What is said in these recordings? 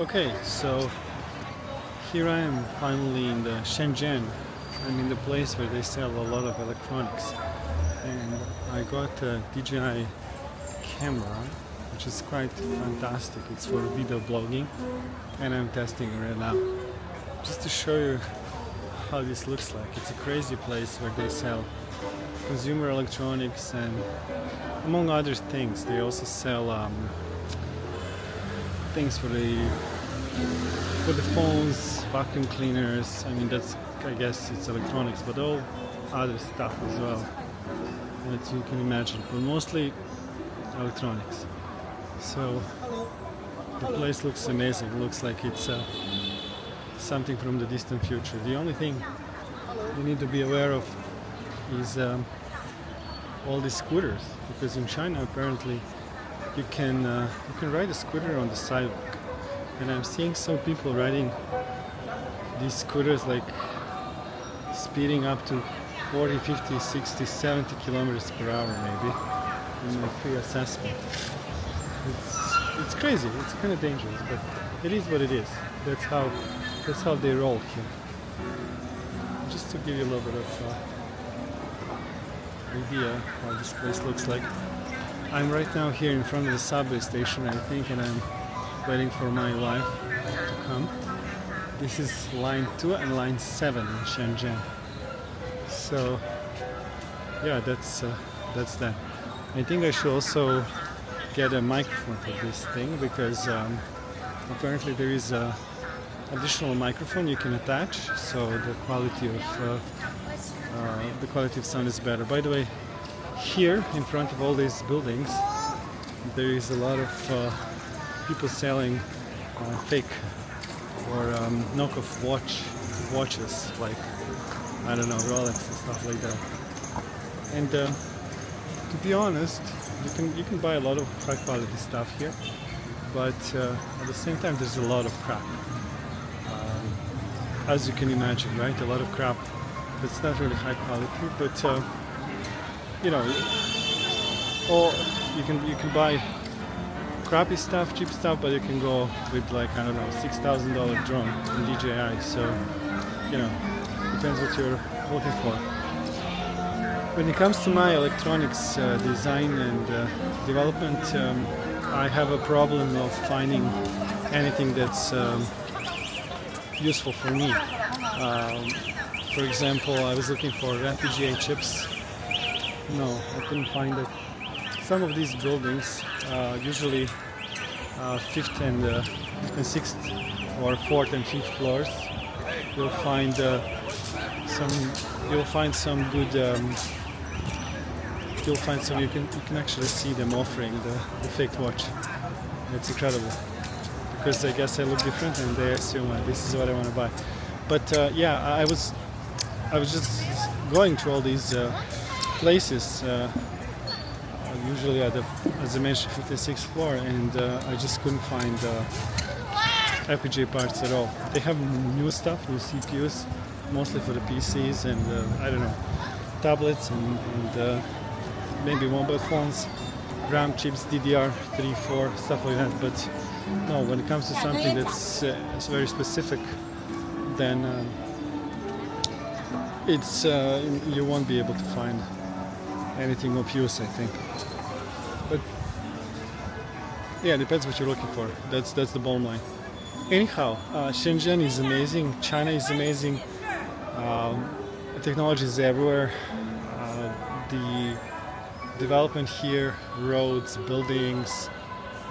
Okay, so here I am finally in the Shenzhen. I'm in the place where they sell a lot of electronics. And I got a DJI camera, which is quite fantastic. It's for video blogging, and I'm testing it right now. Just to show you how this looks like. It's a crazy place where they sell consumer electronics and among other things. They also sell things for the phones, vacuum cleaners. I mean, I guess it's electronics, but all other stuff as well that you can imagine, but mostly electronics. So the place looks amazing. It looks like it's something from the distant future. The only thing you need to be aware of is all these scooters, because in China apparently you can ride a scooter on the sidewalk, and I'm seeing some people riding these scooters like speeding up to 40, 50, 60, 70 kilometers per hour maybe in my pre-assessment. It's crazy. It's kind of dangerous, but it is what it is. That's how they roll here. Just to give you a little bit of idea how this place looks like. I'm right now here in front of the subway station, I think, and I'm waiting for my wife to come. This is line 2 and line 7 in Shenzhen. So yeah, that's that. I think I should also get a microphone for this thing, because apparently there is a additional microphone you can attach, so the quality of sound is better. By the way, here in front of all these buildings, there is a lot of people selling fake or knockoff watches, like, I don't know, Rolex and stuff like that. And to be honest, you can buy a lot of high quality stuff here, but at the same time there's a lot of crap. As you can imagine, right? A lot of crap that's not really high quality, but you know, or you can buy crappy stuff, cheap stuff, but you can go with, like, I don't know, $6,000 drone in DJI. So, you know, depends what you're looking for. When it comes to my electronics design and development, I have a problem of finding anything that's useful for me. For example, I was looking for FPGA chips. No, I couldn't find it. Some of these buildings, usually 5th and 6th or 4th and 5th floors, you'll find some good. You'll find some. You can actually see them offering the fake watch. It's incredible, because I guess I look different and they assume this is what I want to buy. But yeah, I was just going to all these places, usually at the, as I mentioned, 56th floor, and I just couldn't find FPGA parts at all. They have new stuff, new CPUs, mostly for the PCs and I don't know, tablets and maybe mobile phones, RAM chips, DDR3, 4, stuff like that. But no, when it comes to something that's very specific, then it's you won't be able to find anything of use, I think. But yeah, it depends what you're looking for. That's the bottom line. Anyhow, Shenzhen is amazing. China is amazing. Technology is everywhere. The development here, roads, buildings,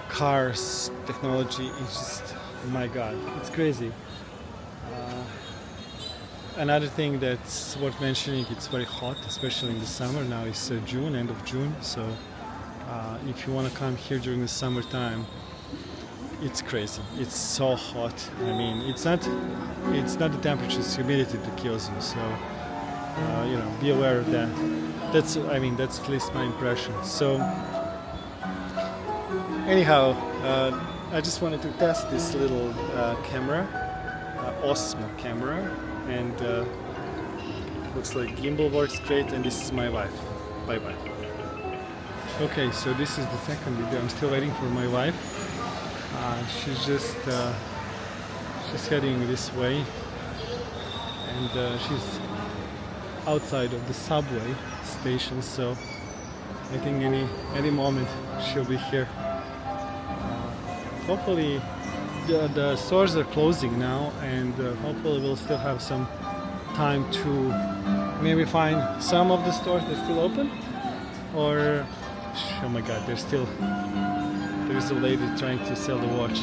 cars, technology is just, oh my God, it's crazy. Another thing that's worth mentioning, it's very hot, especially in the summer. Now it's June, end of June, so if you want to come here during the summertime, it's crazy. It's so hot. I mean, it's not the temperature, it's humidity that kills you. So you know, be aware of that. That's at least my impression. So anyhow, I just wanted to test this little camera, Osmo camera, and looks like gimbal works great. And this is my wife. Bye bye. Okay, so this is the second video. I'm still waiting for my wife. She's just She's heading this way, and she's outside of the subway station, so I think any moment she'll be here. Hopefully the stores are closing now, and hopefully we'll still have some time to maybe find some of the stores that are still open, or oh my god, there's a lady trying to sell the watch.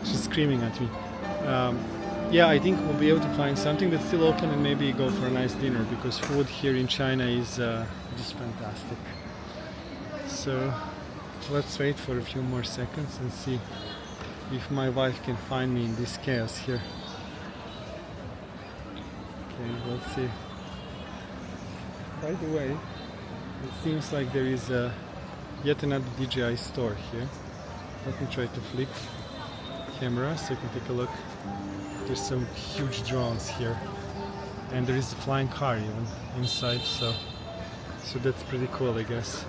She's screaming at me. Yeah, I think we'll be able to find something that's still open and maybe go for a nice dinner, because food here in China is just fantastic. So let's wait for a few more seconds and see if my wife can find me in this chaos here. Okay, let's see. By the way, it seems like there is yet another DJI store here. Let me try to flip camera so you can take a look. There's some huge drones here, and there is a flying car even inside, so that's pretty cool, I guess.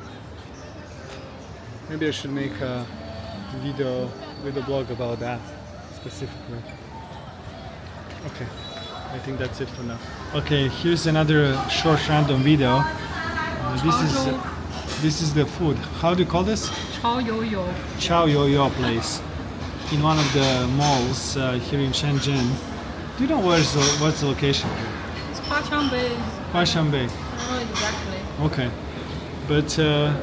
Maybe I should make a video with a blog about that specifically. Okay, I think that's it for now. Okay, here's another short random video. This is the food. How do you call this? Chao You You. Chao You You place in one of the malls here in Shenzhen. Do you know what's the location? It's Huaqiangbei. Huaqiangbei. Oh, exactly. Okay. But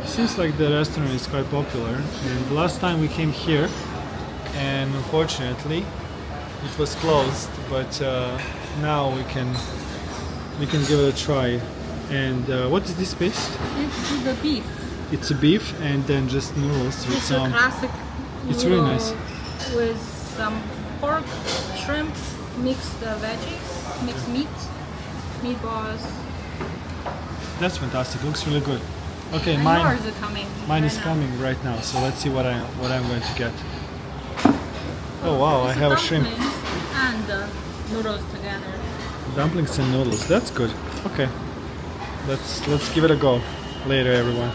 seems like the restaurant is quite popular. And the last time we came here, and unfortunately, it was closed. But now we can give it a try. And what is this paste? It's the beef. It's a beef and then just noodles with It's some. a classic. It's really nice. With some pork, shrimp, mixed veggies, mixed meat, meatballs. That's fantastic. Looks really good. Okay, And mine yours is coming. is coming right now. So let's see what I'm going to get. Oh wow, I have a shrimp. And noodles together. Dumplings and noodles. That's good. Okay, let's give it a go later, everyone.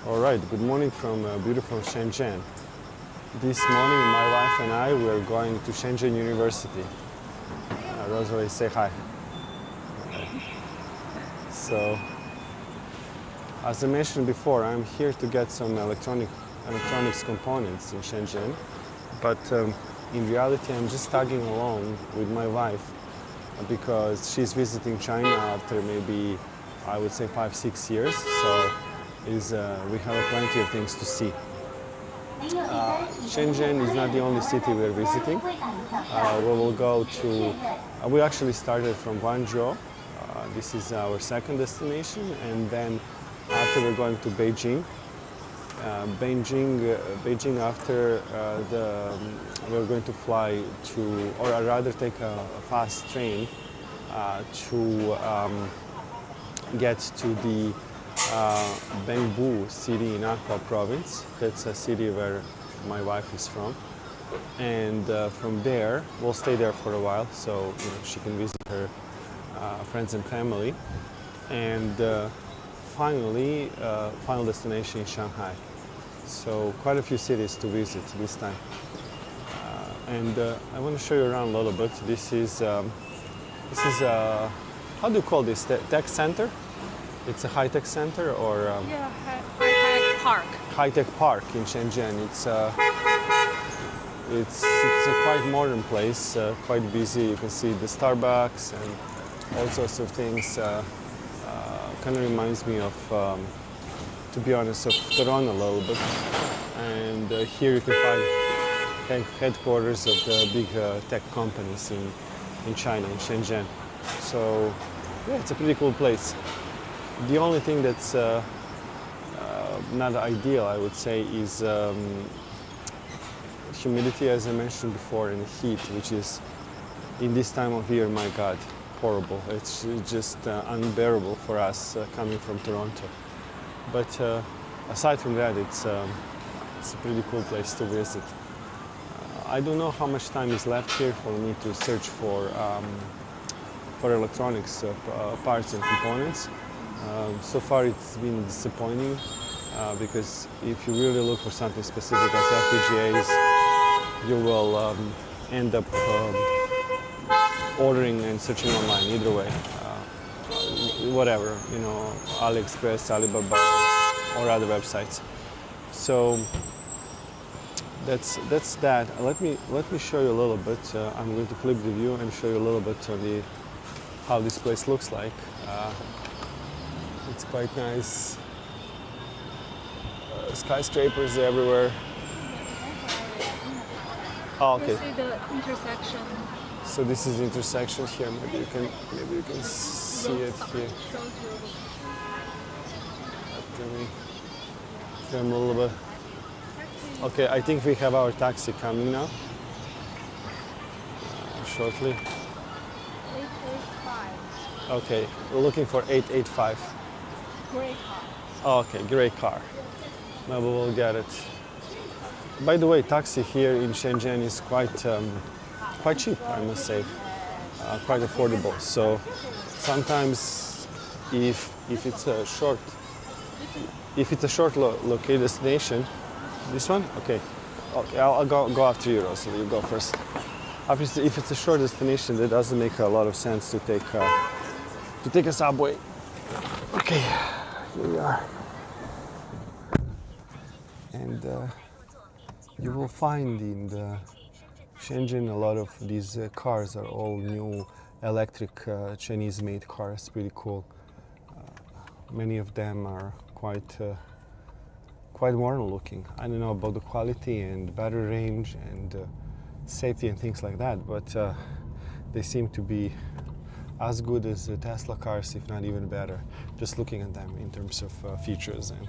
Alright, good morning from beautiful Shenzhen. This morning my wife and I were going to Shenzhen University. Rosalie, say hi. So, as I mentioned before, I'm here to get some electronics components in Shenzhen, but in reality I'm just tagging along with my wife because she's visiting China after maybe, I would say, 5-6 years. So we have plenty of things to see. Shenzhen is not the only city we're visiting. We will go to, we actually started from Guangzhou. This is our second destination, and then after we're going to Beijing. Beijing after we're going to fly to, or rather take a fast train to get to the Bengbu city in Anhui province. That's a city where my wife is from, and from there we'll stay there for a while, so she can visit her friends and family, and finally final destination in Shanghai. So quite a few cities to visit this time, and I want to show you around a little bit. This is how do you call this? Tech center? It's a high-tech center, or Yeah, high-tech park. high-tech park in Shenzhen. It's a quite modern place, quite busy. You can see the Starbucks and all sorts of things. Kind of reminds me of, to be honest, of Toronto a little bit. And here you can find headquarters of the big tech companies in China, in Shenzhen. So yeah, it's a pretty cool place. The only thing that's not ideal, I would say, is humidity, as I mentioned before, and heat, which is, in this time of year, my God, horrible. It's just unbearable for us coming from Toronto. But aside from that, It's a pretty cool place to visit. I don't know how much time is left here for me to search for electronics parts and components. So far it's been disappointing because if you really look for something specific as FPGAs, you will end up ordering and searching online either way. Whatever, you know, AliExpress, Alibaba, or other websites. So that's that. Let me show you a little bit. I'm going to flip the view and show you a little bit on how this place looks like. It's quite nice. Skyscrapers everywhere. Oh, okay. You see the intersection. So this is the intersection here. Maybe you can see it here. Let me film a little bit. Okay, I think we have our taxi coming now. Shortly. 885. Okay, we're looking for 885. Gray car. Oh, okay, great car. Maybe we'll get it. By the way, taxi here in Shenzhen is quite cheap, I must say, quite affordable. So sometimes, if it's a short located destination, this one, okay, I'll go after you, Rosalie. You go first. Obviously, if it's a short destination, that doesn't make a lot of sense to take a subway. Okay, here we are, and you will find in the Shenzhen a lot of these cars are all new electric Chinese-made cars. Pretty cool. Many of them are quite modern looking. I don't know about the quality and battery range and safety and things like that, but they seem to be as good as the Tesla cars, if not even better, just looking at them in terms of features and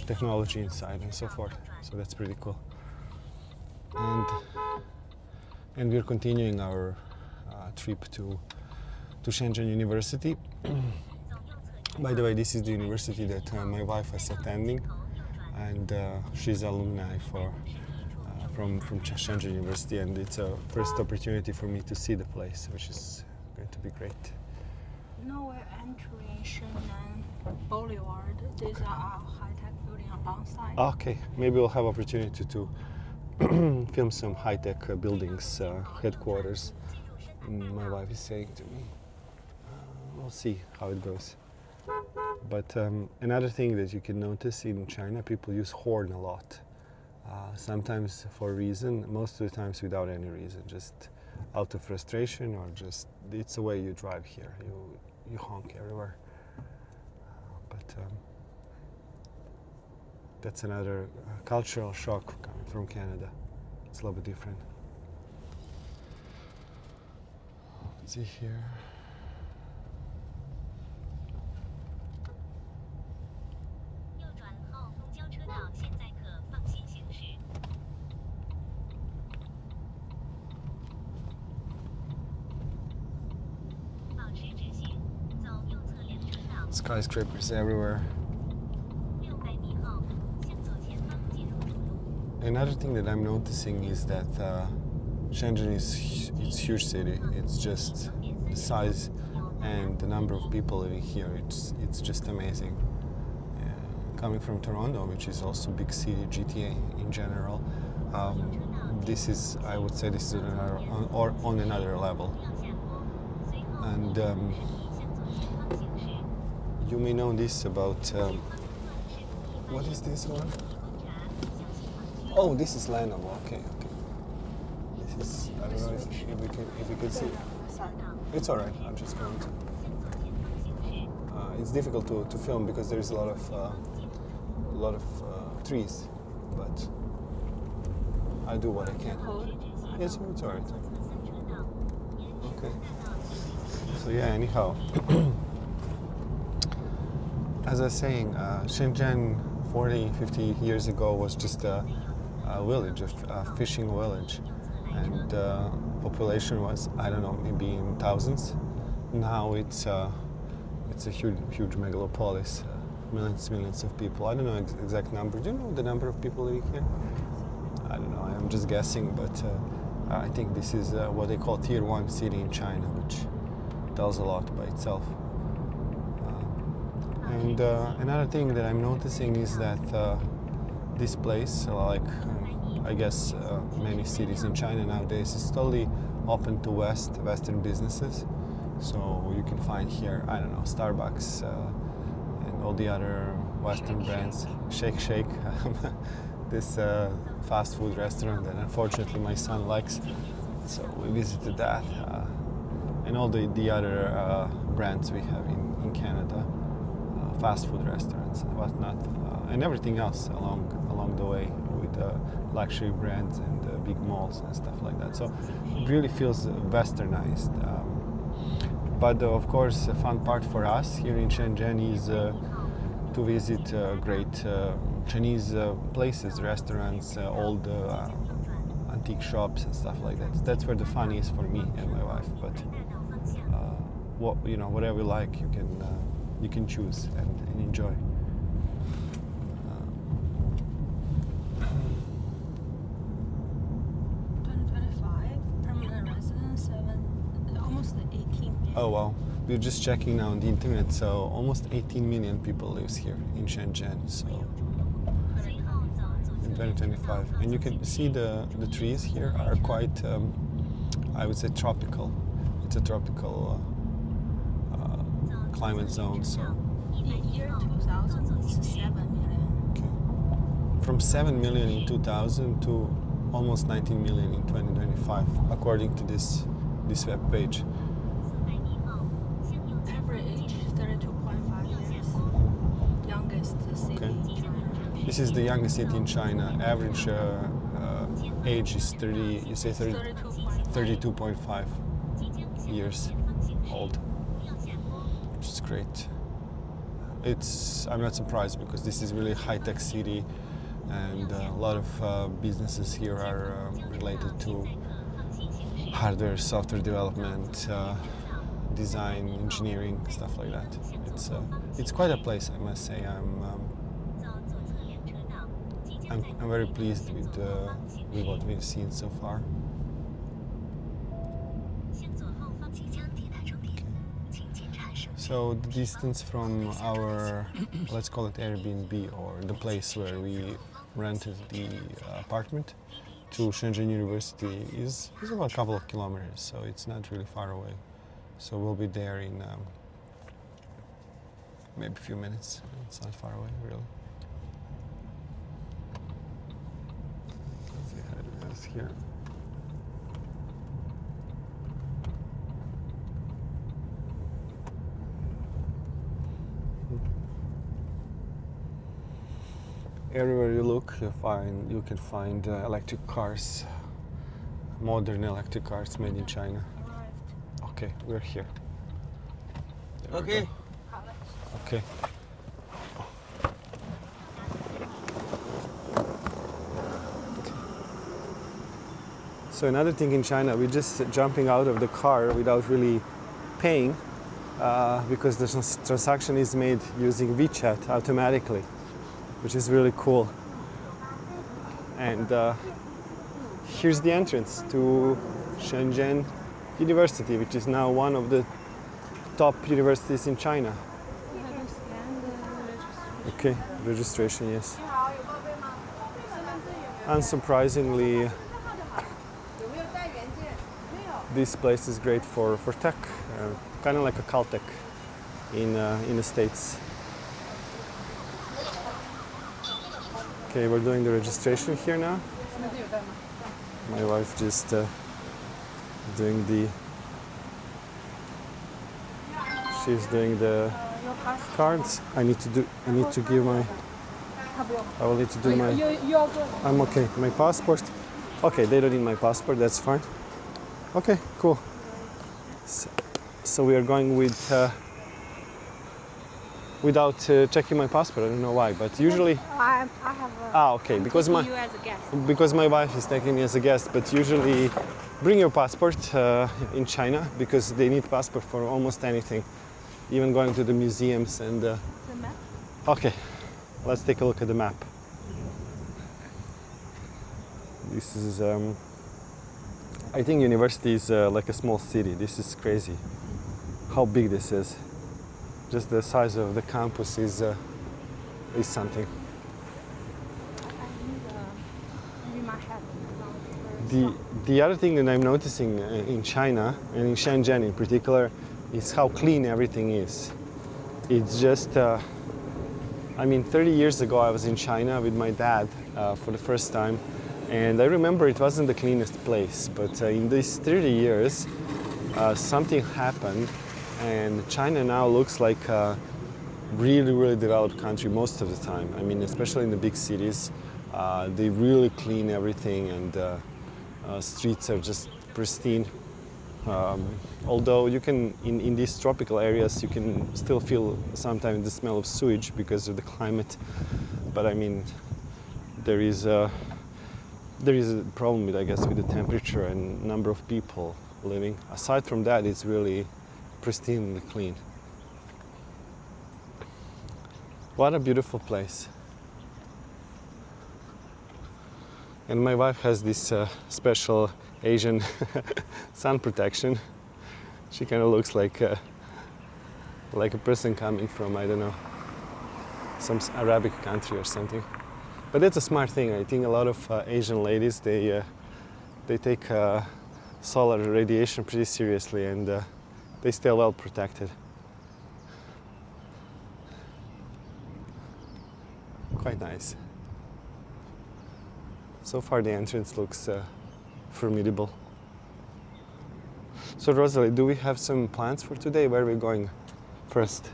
technology inside and so forth. So that's pretty cool. And we're continuing our trip to Shenzhen University. By the way, this is the university that my wife is attending, and she's alumni from Shenzhen University, and it's a first opportunity for me to see the place, which is going to be great. Now we're entering Shenzhen Boulevard. These are our high-tech building alongside. Okay, maybe we'll have opportunity to film some high-tech buildings, headquarters. My wife is saying to me. We'll see how it goes. But another thing that you can notice in China, people use horn a lot. Sometimes for a reason, most of the times without any reason, just out of frustration, or just it's the way you drive here. You honk everywhere. But that's another cultural shock coming from Canada. It's a little bit different. Let's see here. Skyscrapers everywhere. Another thing that I'm noticing is that Shenzhen it's a huge city. It's just the size and the number of people living here. It's just amazing. Coming from Toronto, which is also a big city, GTA in general, this is, I would say, this is on another level. And you may know this about what is this one? Oh, this is Lenovo. Okay. This is, I don't know if we can see it. It's all right. I'm just going to. It's difficult to film because there's a lot of trees, but I do what I can. It's all right. Okay. So yeah. Anyhow, as I was saying, Shenzhen 40, 50 years ago was just a village, a fishing village, and population was, I don't know, maybe in thousands. Now it's a huge megalopolis, millions of people. I don't know exact number. Do you know the number of people living here? I don't know. I'm just guessing, but I think this is what they call tier 1 city in China, which tells a lot by itself. And another thing that I'm noticing is that this place, like I guess many cities in China nowadays, is totally open to Western businesses. So you can find here, I don't know, Starbucks and all the other Western brands. Shake, this fast food restaurant that unfortunately my son likes. So we visited that, and all the other brands we have in Canada, fast food restaurants and whatnot, and everything else along the way with luxury brands and big malls and stuff like that. So it really feels westernized. But of course, a fun part for us here in Shenzhen is to visit great Chinese places, restaurants, old antique shops and stuff like that. That's where the fun is for me and my wife. But whatever you like, you can choose and enjoy. 2025 permanent residents, almost 18 million. Oh wow, we're just checking now on the internet, so almost 18 million people lives here in Shenzhen, so in 2025. And you can see the trees here are quite, I would say, tropical. It's a tropical climate zone, so. In year 2000, it's 7 million. Okay. From 7 million in 2000 to almost 19 million in 2025, according to this web page. Average age 32.5 years. Youngest city in China. This is the youngest city in China. Average age is 30. You say 32.5 years old, which is great. I'm not surprised because this is really a high-tech city, and a lot of businesses here are related to hardware, software development, design, engineering, stuff like that. It's quite a place, I must say. I'm very pleased with what we've seen so far. So the distance from our, let's call it Airbnb, or the place where we rented the apartment, to Shenzhen University is about a couple of kilometers, so it's not really far away. So we'll be there in maybe a few minutes. It's not far away, really. Let's see how it is here. Everywhere you look, you can find electric cars, modern electric cars made in China. Okay, we're here. There we go. Okay. So another thing in China, we're just jumping out of the car without really paying, because the transaction is made using WeChat automatically, which is really cool. And here's the entrance to Shenzhen University, which is now one of the top universities in China. Okay, registration, yes. Unsurprisingly, this place is great for tech, kind of like a Caltech in the States. Okay, we're doing the registration here now. My wife just doing she's doing the cards. I will need to do my, I'm okay. My passport. Okay, they don't need my passport, that's fine. Okay, cool. So we are going without checking my passport. I don't know why, but usually. I have okay. Because my you as a guest. Because my wife is taking me as a guest, but usually bring your passport in China because they need passport for almost anything, even going to the museums and. The map? Okay, let's take a look at the map. This is, I think university is like a small city. This is crazy. How big this is. Just the size of the campus is something. The other thing that I'm noticing in China and in Shenzhen in particular is how clean everything is. It's just, I mean, 30 years ago I was in China with my dad for the first time, and I remember it wasn't the cleanest place, but in these 30 years something happened, and China now looks like a really, really developed country most of the time. I mean, especially in the big cities, they really clean everything, and streets are just pristine. Although you can, in these tropical areas, you can still feel sometimes the smell of sewage because of the climate. But I mean, there is a problem with, I guess, with the temperature and number of people living. Aside from that, it's really pristinely clean. What a beautiful place. And my wife has this special Asian sun protection. She kind of looks like a person coming from, I don't know, some Arabic country or something. But that's a smart thing. I think a lot of Asian ladies, they take solar radiation pretty seriously, and they stay well protected. Quite nice. So far the entrance looks formidable. So Rosalie, do we have some plans for today? Where are we going first?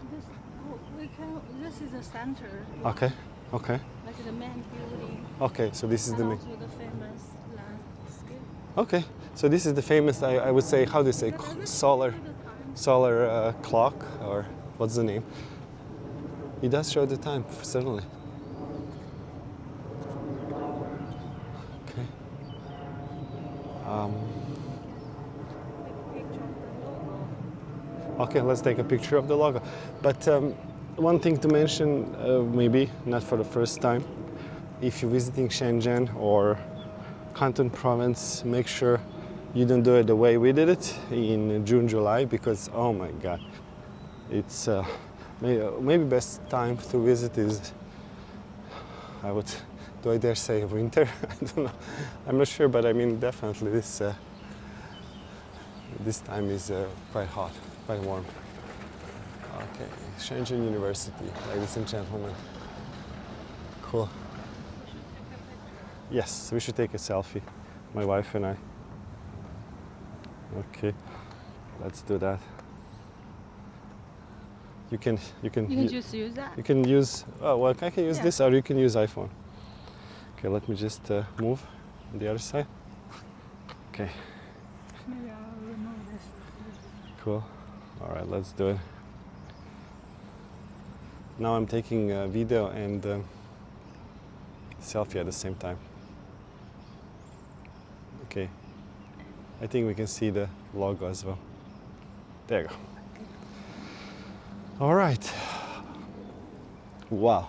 This is the center. Okay, okay. Like the main building. Okay, so this is the main. Also the famous landscape. Okay, so this is the famous, I would say, how do you say, solar clock, or what's the name? It does show the time, certainly. Okay. Okay, let's take a picture of the logo. But one thing to mention, maybe not for the first time, if you're visiting Shenzhen or Canton province, make sure you don't do it the way we did it in June, July, because oh my God, it's maybe best time to visit is, do I dare say winter? I don't know. I'm not sure, but I mean definitely this time is quite hot, quite warm. Okay, Shenzhen University, ladies and gentlemen. Cool. Yes, we should take a selfie, my wife and I. Okay, let's do that. You can just use that. You can use, oh, well, I can use this, or you can use iPhone. Okay, let me just move on the other side. Okay. Maybe I'll remove this. Cool. All right, let's do it. Now I'm taking a video and selfie at the same time. Okay. I think we can see the logo as well. There you go. All right. Wow.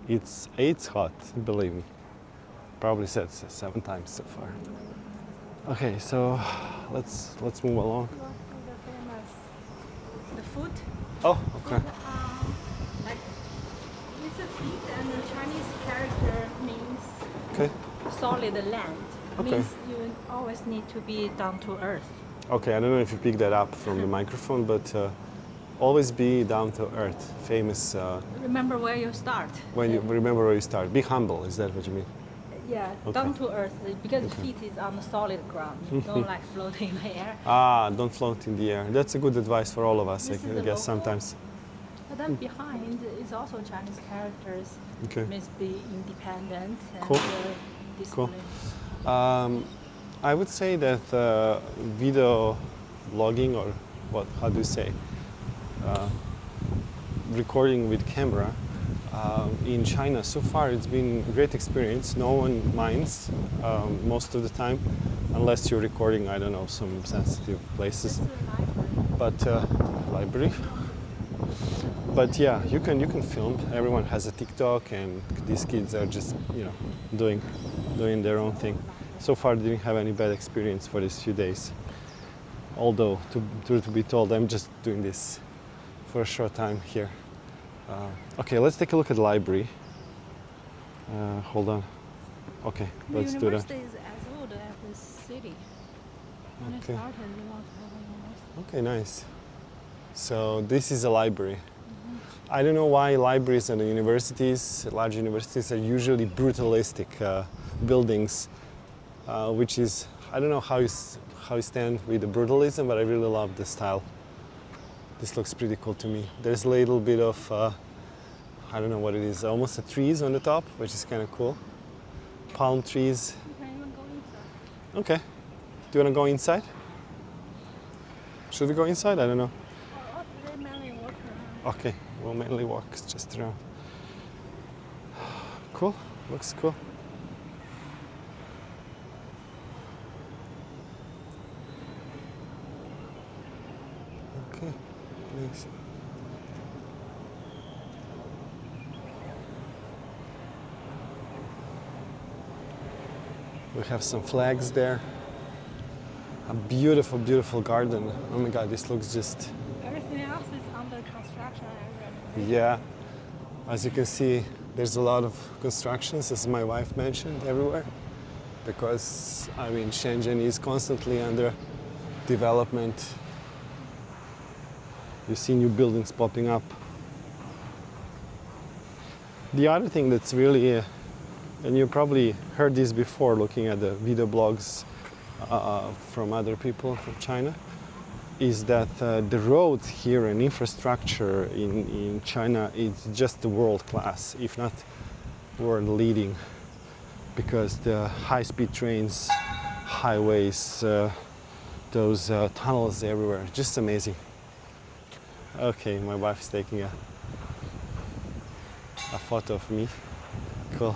It's hot, believe me. Probably said 7 times so far. Okay, so let's move along. The foot. Oh, okay. Like it's a feet, and the Chinese character means Okay. solid land. Okay. Means you always need to be down to earth. Okay, I don't know if you picked that up from the microphone, but always be down to earth. Famous. Remember where you start. When you remember where you start. Be humble. Is that what you mean? Yeah, Okay. down to earth because feet is on the solid ground. Don't like floating in the air. Ah, don't float in the air. That's a good advice for all of us, This is I the guess, logo. sometimes. But then behind is also Chinese characters. Okay. Means be independent and Cool. disciplined. I would say that video logging, or how do you say, recording with camera in China, so far it's been a great experience. No one minds most of the time, unless you're recording, I don't know, some sensitive places. This is a library. But library, But yeah, you can film. Everyone has a TikTok, and these kids are just doing their own thing. So far, didn't have any bad experience for these few days. Although, to be told, I'm just doing this for a short time here. Okay, let's take a look at the library. Hold on. Okay, let's do that. The university is as old as the city. When it Okay. started, it was a university. Okay, nice. So this is a library. I don't know why libraries and universities, large universities, are usually brutalistic buildings, which is, I don't know how you stand with the brutalism, but I really love the style. This looks pretty cool to me. There's a little bit of, I don't know what it is, almost a trees on the top, which is kind of cool. Palm trees. You can even go inside. Okay. Do you want to go inside? Should we go inside? I don't know. Or they mainly walk around. Okay, we'll mainly walk just around. Cool, looks cool. Okay, nice. We have some flags there. A beautiful, beautiful garden. Oh my God, this looks just, Everything else is under construction and renovation. yeah. As you can see, there's a lot of constructions, as my wife mentioned, everywhere. Because, I mean, Shenzhen is constantly under development. You see new buildings popping up. The other thing that's really, and you probably heard this before looking at the video blogs from other people from China, is that the roads here and infrastructure in China is just world class, if not world leading, because the high-speed trains, highways, those tunnels everywhere, just amazing. Okay, my wife is taking a photo of me. Cool.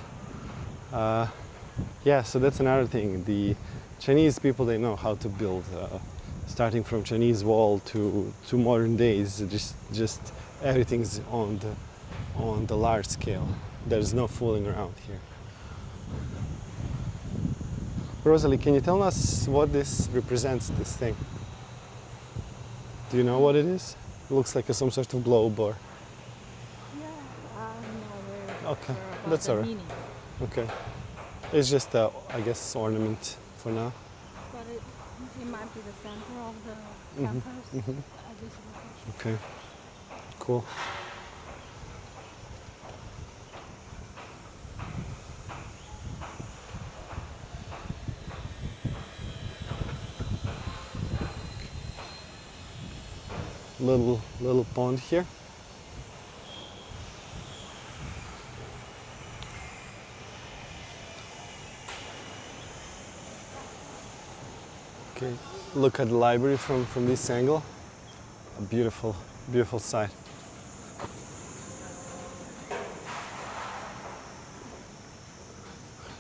Yeah, so that's another thing. The Chinese people, they know how to build, starting from Chinese wall to modern days. Just everything's on the large scale. There's no fooling around here. Rosalie, can you tell us what this represents? This thing? Do you know what it is? It looks like some sort of globe, or Yeah, I'm not very okay, sure about that's the all right. meaning, Okay, it's just I guess ornament for now. but it might be the center of the campus at this location. Okay, cool. Little pond here. Okay, look at the library from this angle. A beautiful sight.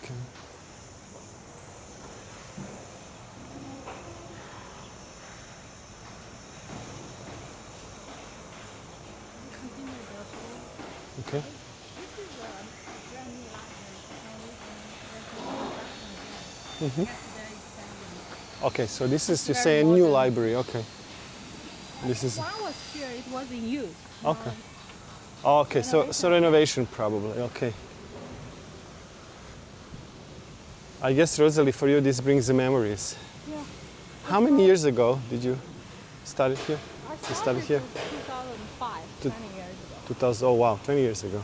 Okay. Continue the whole. Okay. This is a brand new library, so we can yesterday expanded. Okay, so this is, you Very say, a new modern. library. Okay. This is. When I was here, it was in use. Okay. Oh, okay, so renovation probably. Okay. I guess, Rosalie, for you this brings the memories. Yeah. How many years ago did you study here? I You studied started here? in 2005, To- 20 years ago. 2000. Oh wow, 20 years ago.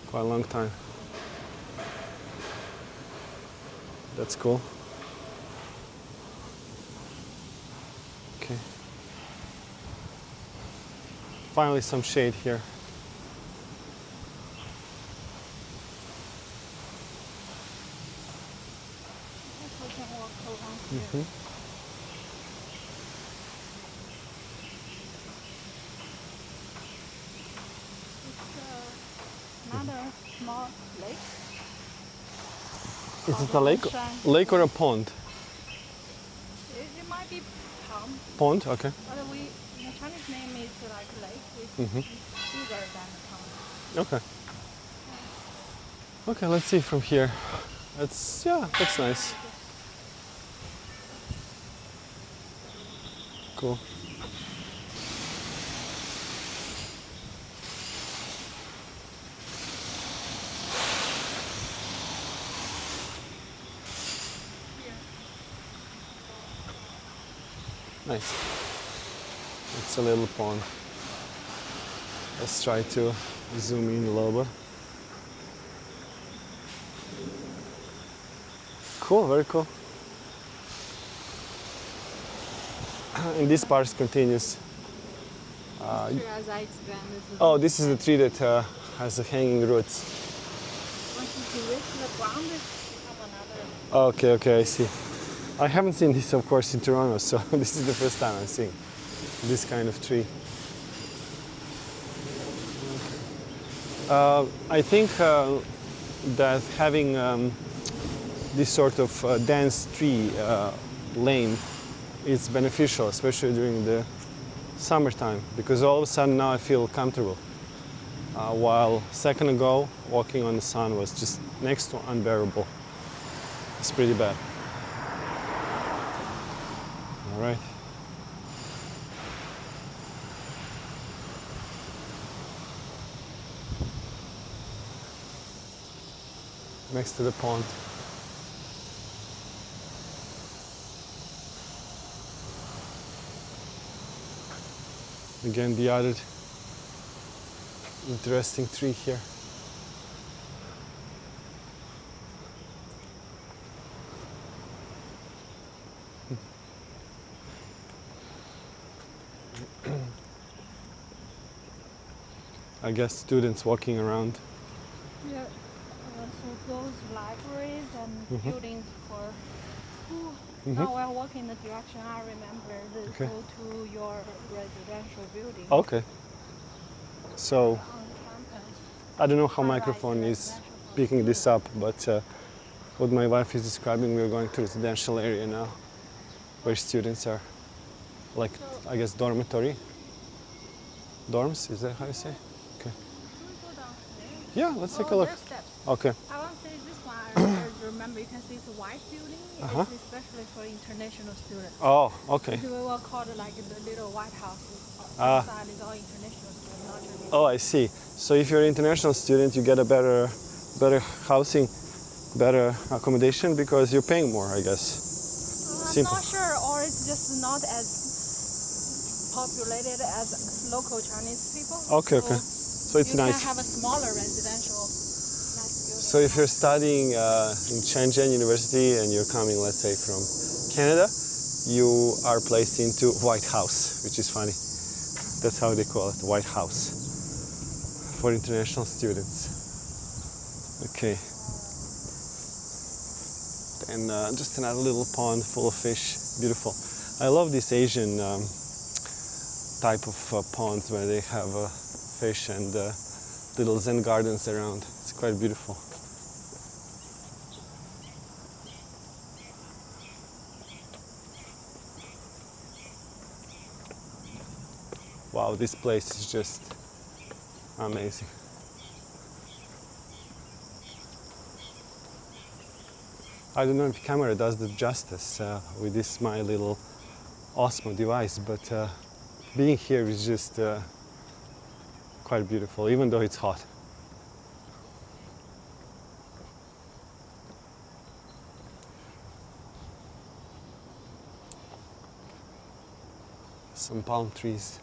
Quite a long time. That's cool. Okay. Finally some shade here. We can walk along here. It's another small lake. Is it a lake? Lake or a pond? It might be pond, Pond, okay. but we not Chinese name is like lake. It's bigger than the town. Okay. Okay, let's see from here. That's nice. Cool. Nice. It's a little pond. Let's try to zoom in a little bit. Cool, very cool. And this part continues. As I explained, Oh, this is the tree that has the hanging roots. once you reach the ground, you have another. Okay, okay, I see. I haven't seen this, of course, in Toronto, so this is the first time I'm seeing this kind of tree. I think that having this sort of dense tree lane is beneficial, especially during the summertime, because all of a sudden now I feel comfortable. While a second ago, walking on the sun was just next to unbearable. It's pretty bad. All right. Next to the pond. Again, the other interesting tree here. I guess students walking around. Yeah. So those libraries and buildings for school. Now we're walking in the direction I remember. Okay. Go to your residential building Okay. So on campus. I don't know how High-rise microphone is residential picking this up, but what my wife is describing, we're going to residential area now, where students are, like I guess dormitory. Dorms, is that how you say? Okay. Can we go down there? Yeah, let's take a look. There's steps. Okay. I want to say this one. I remember you can see it's a white building. Uh-huh. It's especially for international students. Oh, okay. We will call it like the little White House. Ah. Inside is all international students, not Chinese. Oh, I see. So if you're an international student, you get a better housing, better accommodation because you're paying more, I guess. I'm Simple. not sure, or it's just not as populated as local Chinese people. Okay, okay. So it's you nice. can have a smaller residential. Nice So if you're studying in Shenzhen University and you're coming, let's say, from Canada, you are placed into White House, which is funny. That's how they call it, White House, for international students. Okay. And just another little pond full of fish, beautiful. I love this Asian type of ponds where they have fish and little Zen gardens around. It's quite beautiful. Wow, this place is just amazing. I don't know if the camera does the justice with this my little Osmo device, but being here is just quite beautiful, even though it's hot. Some palm trees.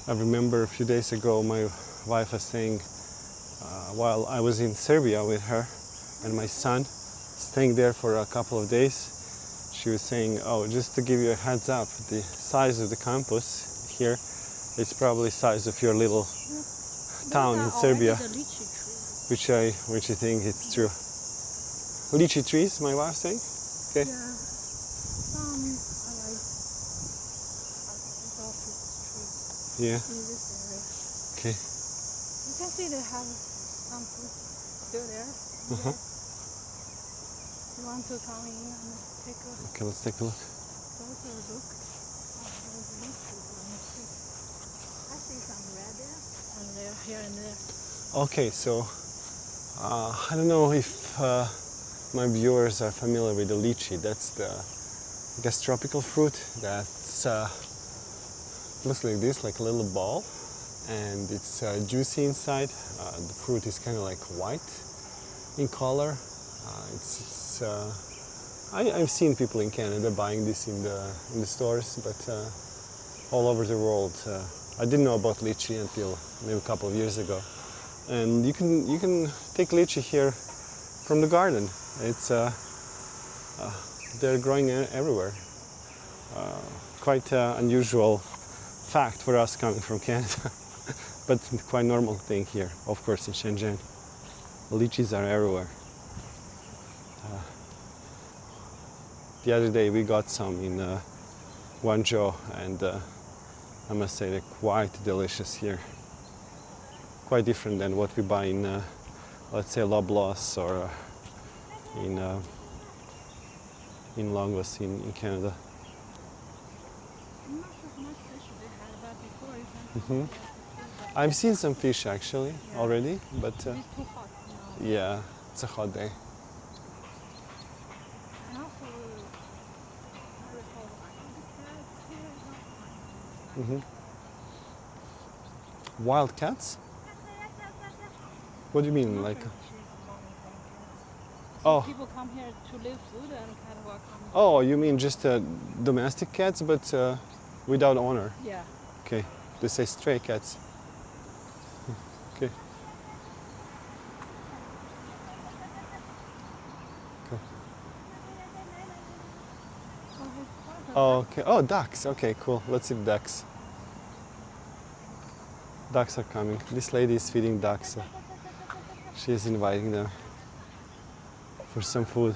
I remember a few days ago my wife was saying, while I was in Serbia with her and my son, staying there for a couple of days, she was saying, oh, just to give you a heads up, the size of the campus here is probably the size of your little town in Serbia. The lychee which I think it's true. Lychee trees, my wife saying. Okay. Yeah. Some are like tropical trees Yeah. in this area. Okay. You can see they have some fruit still there. Uh-huh. You want to come in and take a Okay, let's take a look. closer look at those lychees. Let me see. I see some red there and there, here and there. Okay, so I don't know if my viewers are familiar with the lychee. That's the, I guess, tropical fruit that's looks like this, like a little ball, and it's juicy inside. The fruit is kind of like white in color. I've seen people in Canada buying this in the stores, but all over the world. I didn't know about lychee until maybe a couple of years ago. And you can take lychee here from the garden. It's they're growing everywhere. Quite unusual fact for us coming from Canada, but quite normal thing here. Of course, in Shenzhen, lychees are everywhere. The other day we got some in Guangzhou, and I must say they're quite delicious here. Quite different than what we buy in, let's say, Loblaws or in Longos in Canada. I'm not sure how much fish they had, but before you can I've seen some fish actually Yeah. already, but it's too hot now. yeah, it's a hot day. And also, I recall the cats here not Hmm. Wild cats? What do you mean, like? Oh, People come here to live food and cat will come. oh, you mean just domestic cats, but without owner? Yeah. Okay, they say stray cats. Okay. Okay. Oh, okay. Oh, ducks. Okay, cool. Let's see the ducks. Ducks are coming. This lady is feeding ducks. So she is inviting them for some food.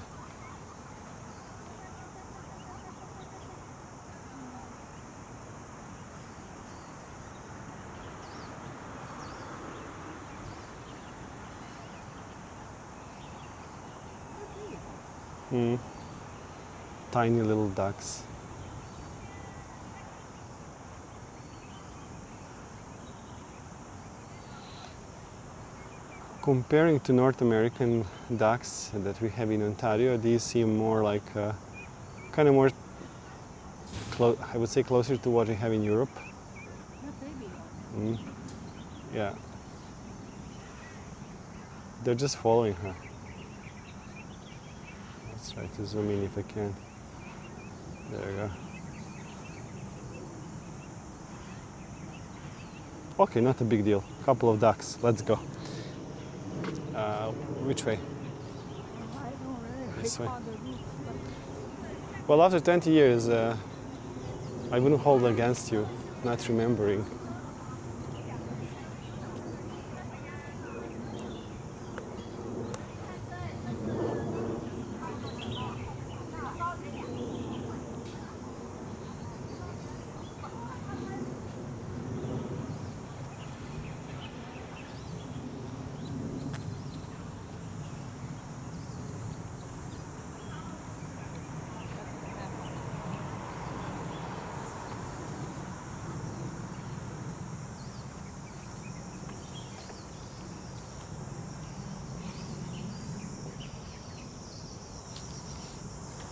Mm. Tiny little ducks. Comparing to North American ducks that we have in Ontario, these seem more like kind of more, I would say, closer to what we have in Europe. They're baby ones. Mm. Yeah. They're just following her. Let's try to zoom in if I can. There we go. Okay, not a big deal. Couple of ducks. Let's go. Which way? I don't really This way. recall the route, but Well, after 20 years, I wouldn't hold against you not remembering.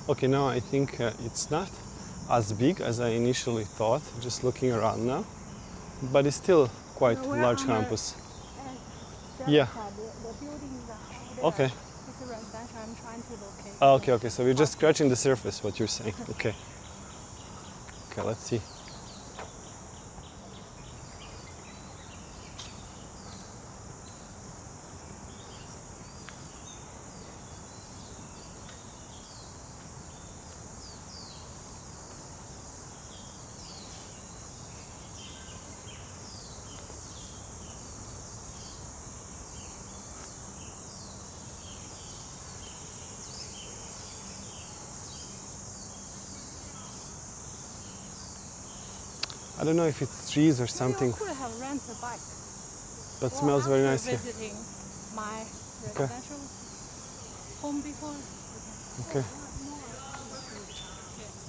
Okay, now I think it's not as big as I initially thought, just looking around now, but it's still quite we're large on the campus. yeah. Yeah. The buildings are there. Okay. It's a residential. I'm trying to locate. Oh, okay, okay, so we're just scratching the surface, what you're saying. Okay. Okay, let's see. I don't know if it's trees or something, You could have rented a bike. but smells very nice here. Visiting my Okay. residential home before. Okay.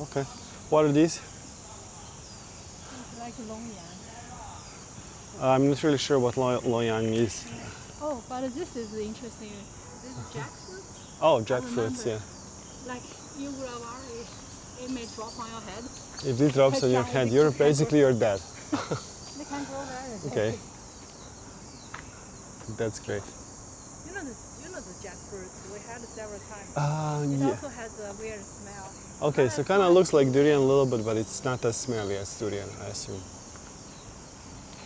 Okay. What are these? It's like Longyang. I'm not really sure what Loyang is. Oh, but this is interesting. This is jackfruit. Oh, jackfruits, remember. yeah. Like you would have already, it may drop on your head. If it drops on your head, you're dead. They can grow there. Okay. That's great. You know the jackfruit. We had it several times. It Yeah. also has a weird smell. Okay, so kind of looks like durian a little bit, but it's not as smelly as durian, I assume.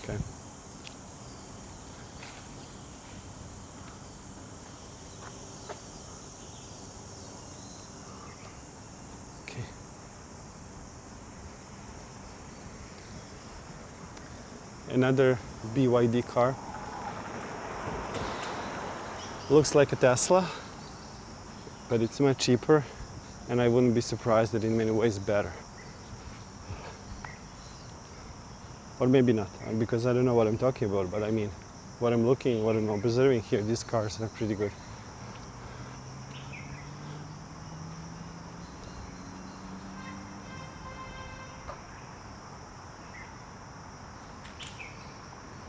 Okay. Okay. Another BYD car. Looks like a Tesla, but it's much cheaper, and I wouldn't be surprised that in many ways better. Or maybe not, because I don't know what I'm talking about, but I mean, what I'm observing here, these cars are pretty good.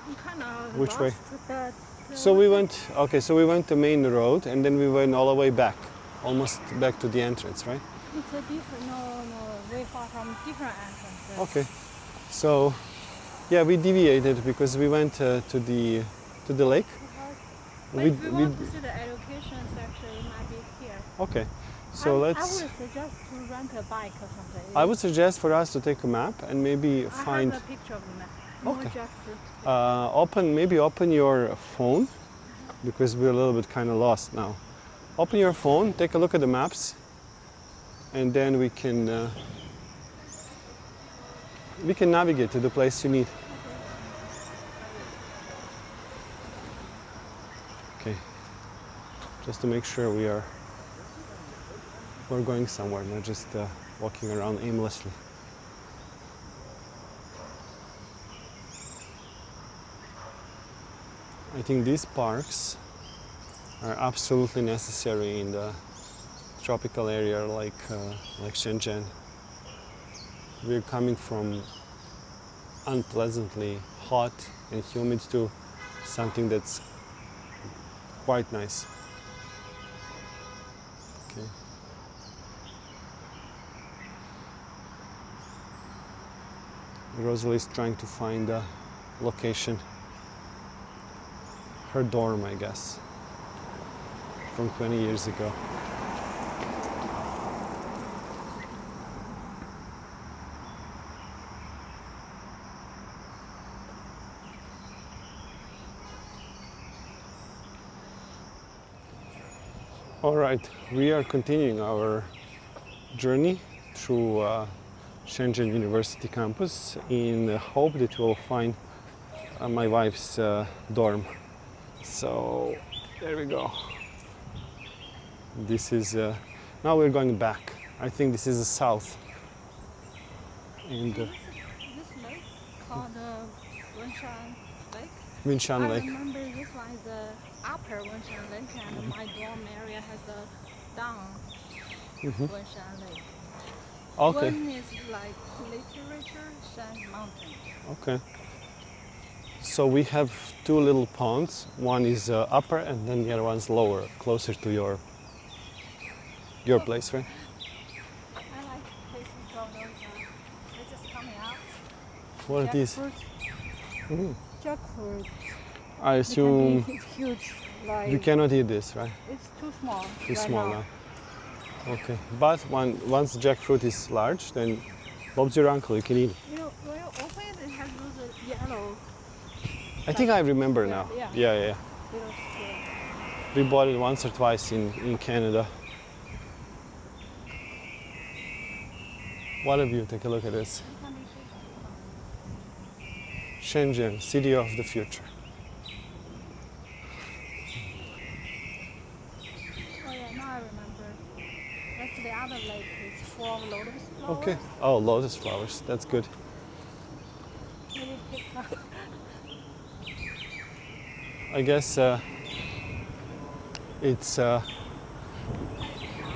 I'm kind of Which way? But, So we went the main road, and then we went all the way back, almost back to the entrance, right? It's a different, way far from different entrances. Okay. So, yeah, we deviated because we went to the lake. But if you want to see the education section, it might be here. Okay. So I let's. would suggest to rent a bike or something. I would suggest for us to take a map and maybe I find. have a picture of the map. More Okay. jackfruit. Open your phone, because we're a little bit kind of lost now. Open your phone, take a look at the maps, and then we can navigate to the place you need. Okay. Just to make sure we're going somewhere, not just walking around aimlessly. I think these parks are absolutely necessary in the tropical area like Shenzhen. We're coming from unpleasantly hot and humid to something that's quite nice. Okay. Rosalie is trying to find a location. Her dorm, I guess, from 20 years ago. All right, we are continuing our journey through Shenzhen University campus in the hope that we'll find my wife's dorm. So there we go. This is now we're going back. I think this is the south. And This lake called Wenshan Lake. Winshan I Lake. remember this one is the upper Wenshan Lake, and my dorm area has a down Wenshan Lake. Okay. One is like literature, Shan Mountain. Okay. So we have two little ponds. One is upper, and then the other one's lower, closer to your place, right? I like taking photos. They're just coming out. What are these? Jackfruit. Jackfruit. I assume It's huge. Like you cannot eat this, right? it's too small. Too right small now. Okay. But once jackfruit is large, then Bob's your uncle. You can eat it. You know, when you open it, it has those yellow. I think I remember now. Yeah. Yeah. Little square. We bought it once or twice in Canada. What of you? Take a look at this. Shenzhen, city of the future. Oh yeah, now I remember. That's the other lake. It's full of lotus flowers. Okay. Oh, lotus flowers. That's good. I guess it's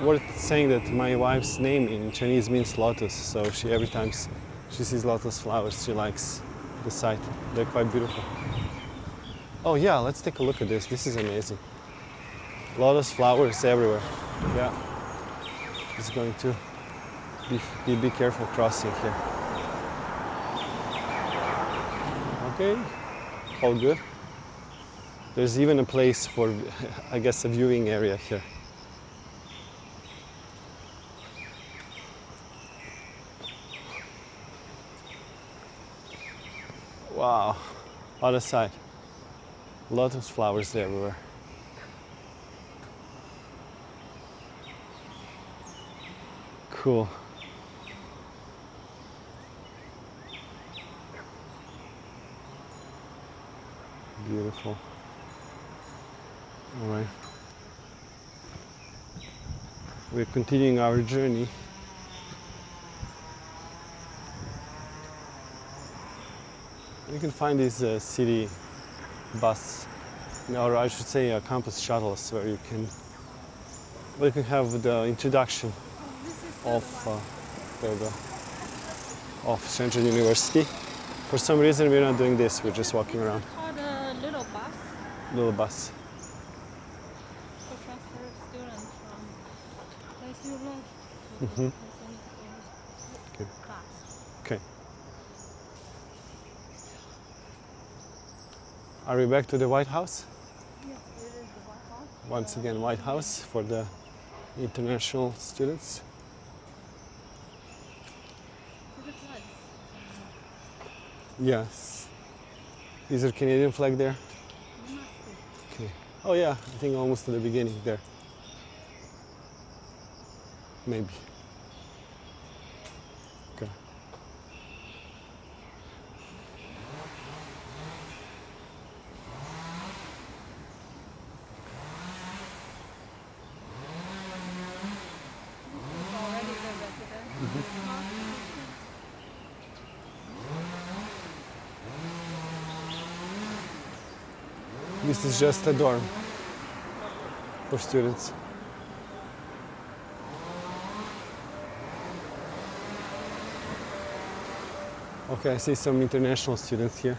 worth saying that my wife's name in Chinese means lotus, so she every time she sees lotus flowers, she likes the sight. They're quite beautiful. Oh yeah, let's take a look at this. This is amazing. Lotus flowers everywhere. Yeah. Just going to be careful crossing here. Okay, all good. There's even a place for, I guess, a viewing area here. Wow, other side. Lotus flowers everywhere. Cool. Beautiful. All right. We're continuing our journey. You can find these city bus, or I should say campus shuttles, where you can have the introduction of of Shenzhen University. For some reason, we're not doing this. We're just walking around. It's called a little bus Little bus. to transfer students from place you live to Mhm. place Okay. in class. Okay. Are we back to the White House? Yeah, it is the White House. Once again, White House for the international students. Look at flags. Yes. Is there a Canadian flag there? There must be. Okay. Oh yeah, I think almost to the beginning there. Maybe. Okay. It's already the residence. This is just a dorm for students. Okay, I see some international students here,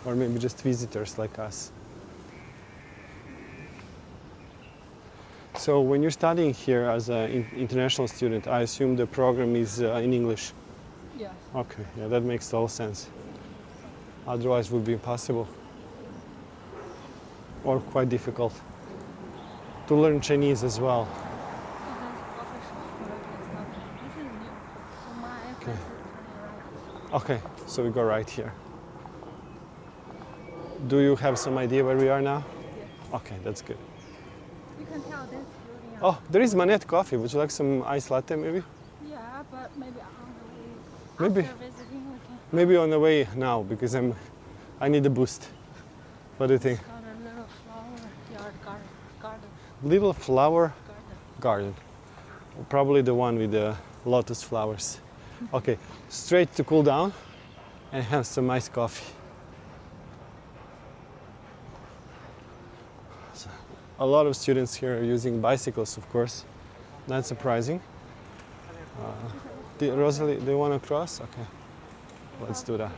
or maybe just visitors like us. So when you're studying here as an international student, I assume the program is in English. Yes. Okay, yeah, that makes total sense. Otherwise, it would be impossible or quite difficult to learn Chinese as well. This is professional stuff. This is new. So my place is turning right. Okay, so we go right here. Do you have some idea where we are now? Yes. Okay, that's good. You can tell this building. Oh, there is Manette coffee. Would you like some iced latte maybe? Yeah, but maybe on the way. Maybe. After visiting, we can. Maybe on the way now because I need a boost. What do you think? Got a little flower yard garden. Little flower garden. Probably the one with the lotus flowers. Okay, straight to cool down and have some iced coffee. So, a lot of students here are using bicycles, of course. Not surprising. Rosalie, do you want to cross? Okay, let's do that.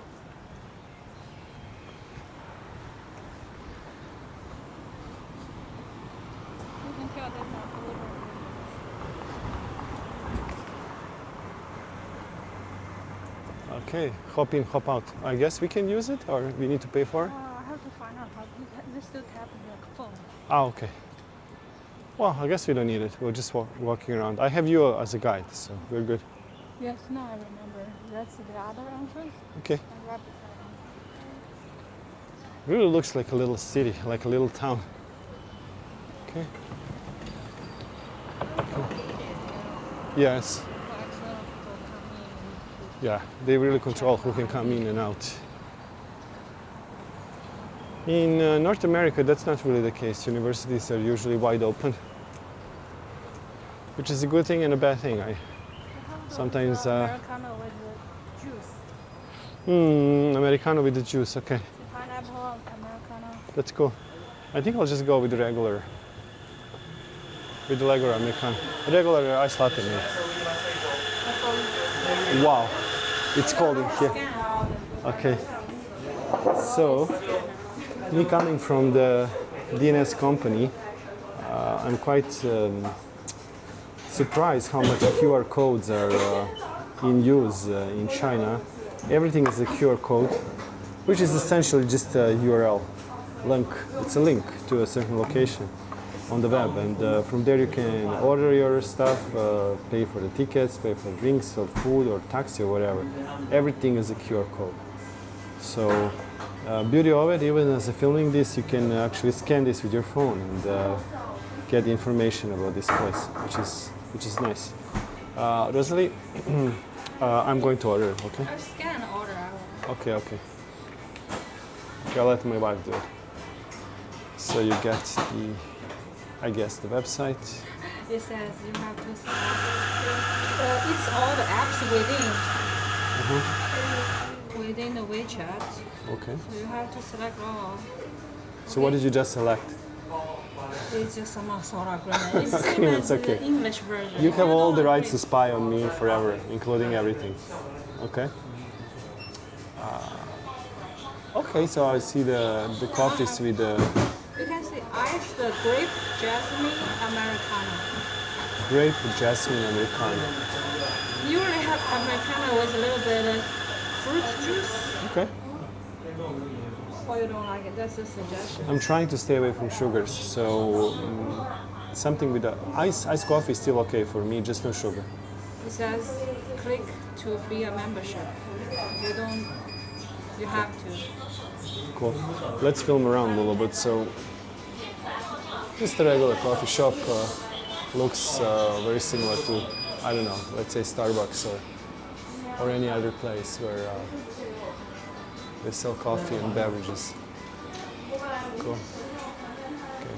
You can tell there's a little. Okay, hop in, hop out. I guess we can use it, or we need to pay for it? I have to find out how they still tap the phone. Ah, okay. Well, I guess we don't need it. We're just walking around. I have you as a guide, so we're good. Yes, now I remember. That's the other entrance. Okay. And right beside Really looks like a little city, like a little town. Okay. Yes. them. Quite a lot of people come in. Yeah, they really control who can come in and out. In North America, that's not really the case. Universities are usually wide open, which is a good thing and a bad thing. Sometimes, Americano with the juice. Americano with the juice. Okay, Pineapple Americano. that's cool. I think I'll just go with the regular. With the regular Americano. Regular ice latte, maybe. Wow, it's cold in here. Okay. So, me coming from the DNS company, I'm quite surprised how much QR codes are in use in China. Everything is a QR code, which is essentially just a URL link. It's a link to a certain location on the web, and from there you can order your stuff, pay for the tickets, pay for drinks or food or taxi or whatever. Everything is a QR code. So beauty of it, even as filming this, you can actually scan this with your phone and get the information about this place, which is nice. Rosalie, I'm going to order, okay? I scan order. Okay, okay. Okay, I'll let my wife do it. So you get the, I guess, the website. It says you have to select. It's all the apps within the WeChat. Okay. So you have to select all. So what did you just select? It's just some sort of agreement. It's Okay, same as it's okay. the English version. You have all the don't rights to agree. spy on me forever, including everything. Okay. Okay, so I see the coffees with the You can see iced grape jasmine Americano. grape jasmine Americano. You usually have Americano with a little bit of fruit juice. Okay. Or you don't like it, that's a suggestion. I'm trying to stay away from sugars, so something with the iced coffee is still okay for me, just no sugar. It says click to be a membership. You have to. Cool. Let's film around a little bit. So, just a regular coffee shop looks very similar to, I don't know, let's say Starbucks or any other place where they sell coffee and beverages. Cool. Okay.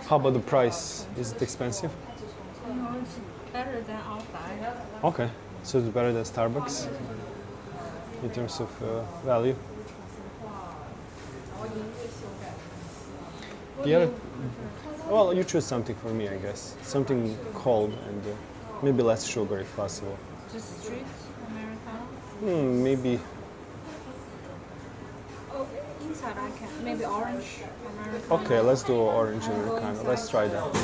How about the price? Is it expensive? It's better than outside. Okay, so it's better than Starbucks in terms of value. The other, well, you choose something for me, I guess. Something cold and maybe less sugar if possible. Just street Americano. Maybe. Oh, inside I can. Maybe orange Americano. Okay, let's do orange Americano. Let's try that.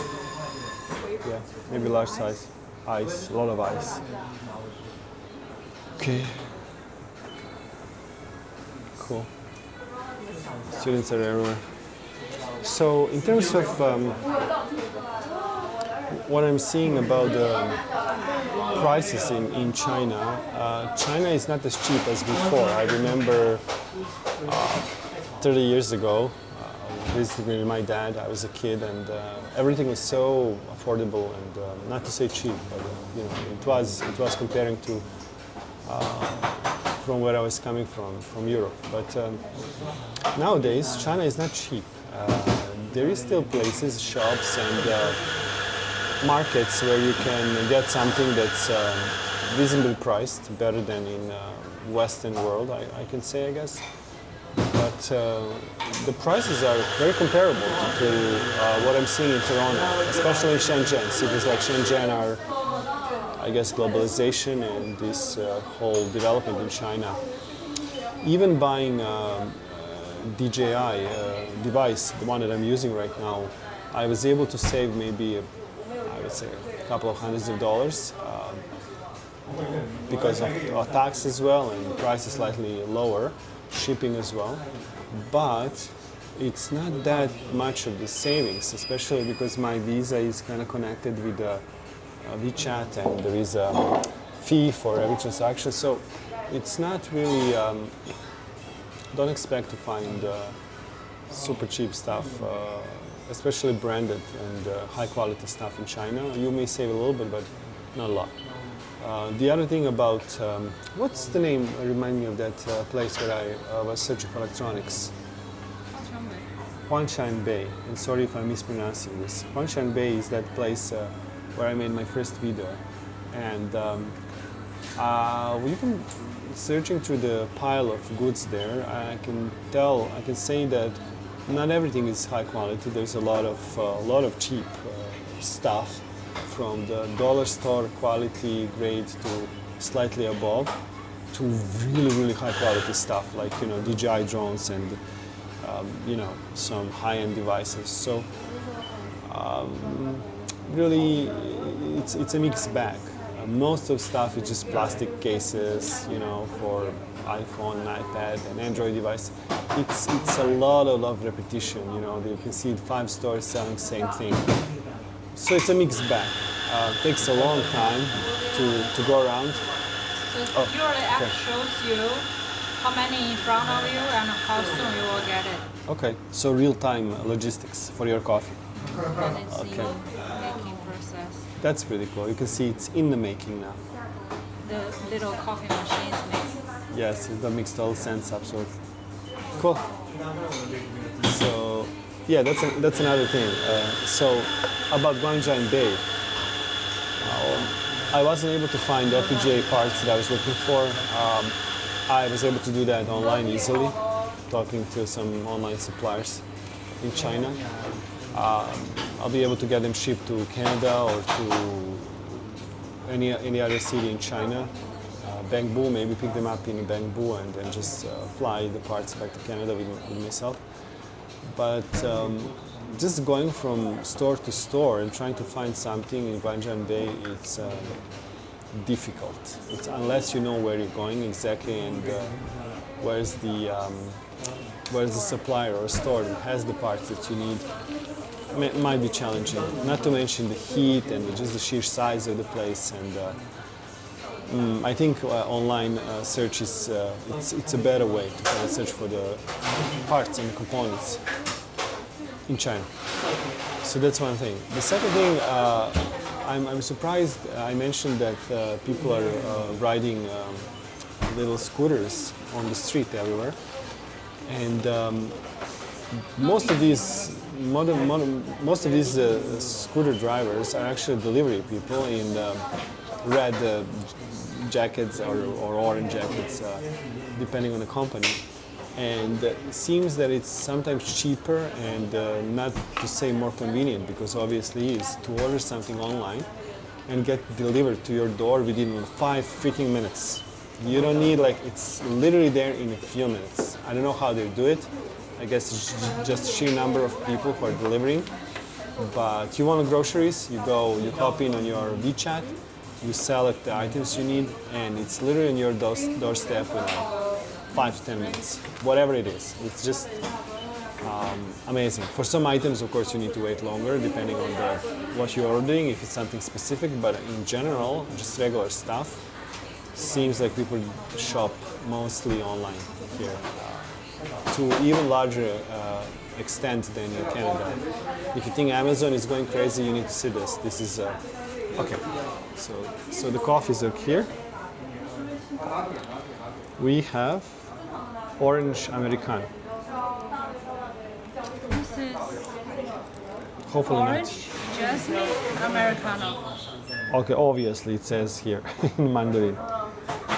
Yeah, maybe large size. Ice, a lot of ice. Okay. Cool. Students are everywhere. So, in terms of what I'm seeing about the prices in China, China is not as cheap as before. I remember 30 years ago, visiting with my dad. I was a kid, and everything was so affordable, and not to say cheap, but you know, it was comparing to from where I was coming from Europe. But nowadays, China is not cheap. There is still places, shops, and markets where you can get something that's reasonably priced, better than in Western world, I can say, I guess. But the prices are very comparable to what I'm seeing in Toronto, especially in Shenzhen. Cities like Shenzhen are, I guess, globalization and this whole development in China. Even buying DJI device, the one that I'm using right now, I was able to save maybe, I would say, a couple of hundreds of dollars because of tax as well, and the price is slightly lower, shipping as well. But it's not that much of the savings, especially because my Visa is kind of connected with WeChat, and there is a fee for every transaction. So it's not really, don't expect to find super cheap stuff, especially branded and high quality stuff in China. You may save a little bit, but not a lot. The other thing about, what's the name, remind me of that place where I was searching for electronics? Huangshan Bay, and sorry if I'm mispronouncing this. Huangshan Bay is that place where I made my first video, and you can, searching through the pile of goods there, I can say that not everything is high quality. There's a lot of cheap stuff, from the dollar store quality grade to slightly above, to really high quality stuff like DJI drones and some high-end devices. So really, it's a mixed bag. Most of stuff is just plastic cases, for iPhone, iPad, and Android device. It's a lot of repetition. You can see 5 stores selling same thing. So it's a mixed bag. Takes a long time to go around. So your app shows you how many in front of you and how soon you will get it. Okay, so real-time logistics for your coffee. And it's in making process. That's pretty cool. You can see it's in the making now. The little coffee machines make. Yes, that makes total sense, absolutely. Cool. So, yeah, that's another thing. So, about Guangzhou Bay, I wasn't able to find the FPGA parts that I was looking for. I was able to do that online easily, talking to some online suppliers in China. I'll be able to get them shipped to Canada or to any other city in China. Bangbu, maybe pick them up in Bangbu and then just fly the parts back to Canada with myself. But just going from store to store and trying to find something in Guangzhou Bay, it's difficult. It's unless you know where you're going exactly and where's the supplier or store that has the parts that you need. It might be challenging. Not to mention the heat and just the sheer size of the place. And I think online search is it's a better way to kind of search for the parts and the components in China. So that's one thing. The second thing, I'm surprised. I mentioned that people are riding little scooters on the street everywhere, and most of these scooter drivers are actually delivery people in red jackets or orange jackets, depending on the company. And it seems that it's sometimes cheaper and not to say more convenient, because obviously is to order something online and get delivered to your door within 5 freaking minutes. You don't need, it's literally there in a few minutes. I don't know how they do it. I guess it's just sheer number of people who are delivering. But you want groceries, you hop in on your WeChat, you select the items you need, and it's literally on your doorstep in 5 to 10 minutes, whatever it is. It's just amazing. For some items, of course, you need to wait longer depending on what you're ordering, if it's something specific, but in general, just regular stuff. Seems like people shop mostly online here, to even larger extent than in Canada. If you think Amazon is going crazy, you need to see this. This is okay. So the coffees are here. We have orange Americano. This is Hopefully orange jasmine Americano. not. Okay, obviously it says here in Mandarin.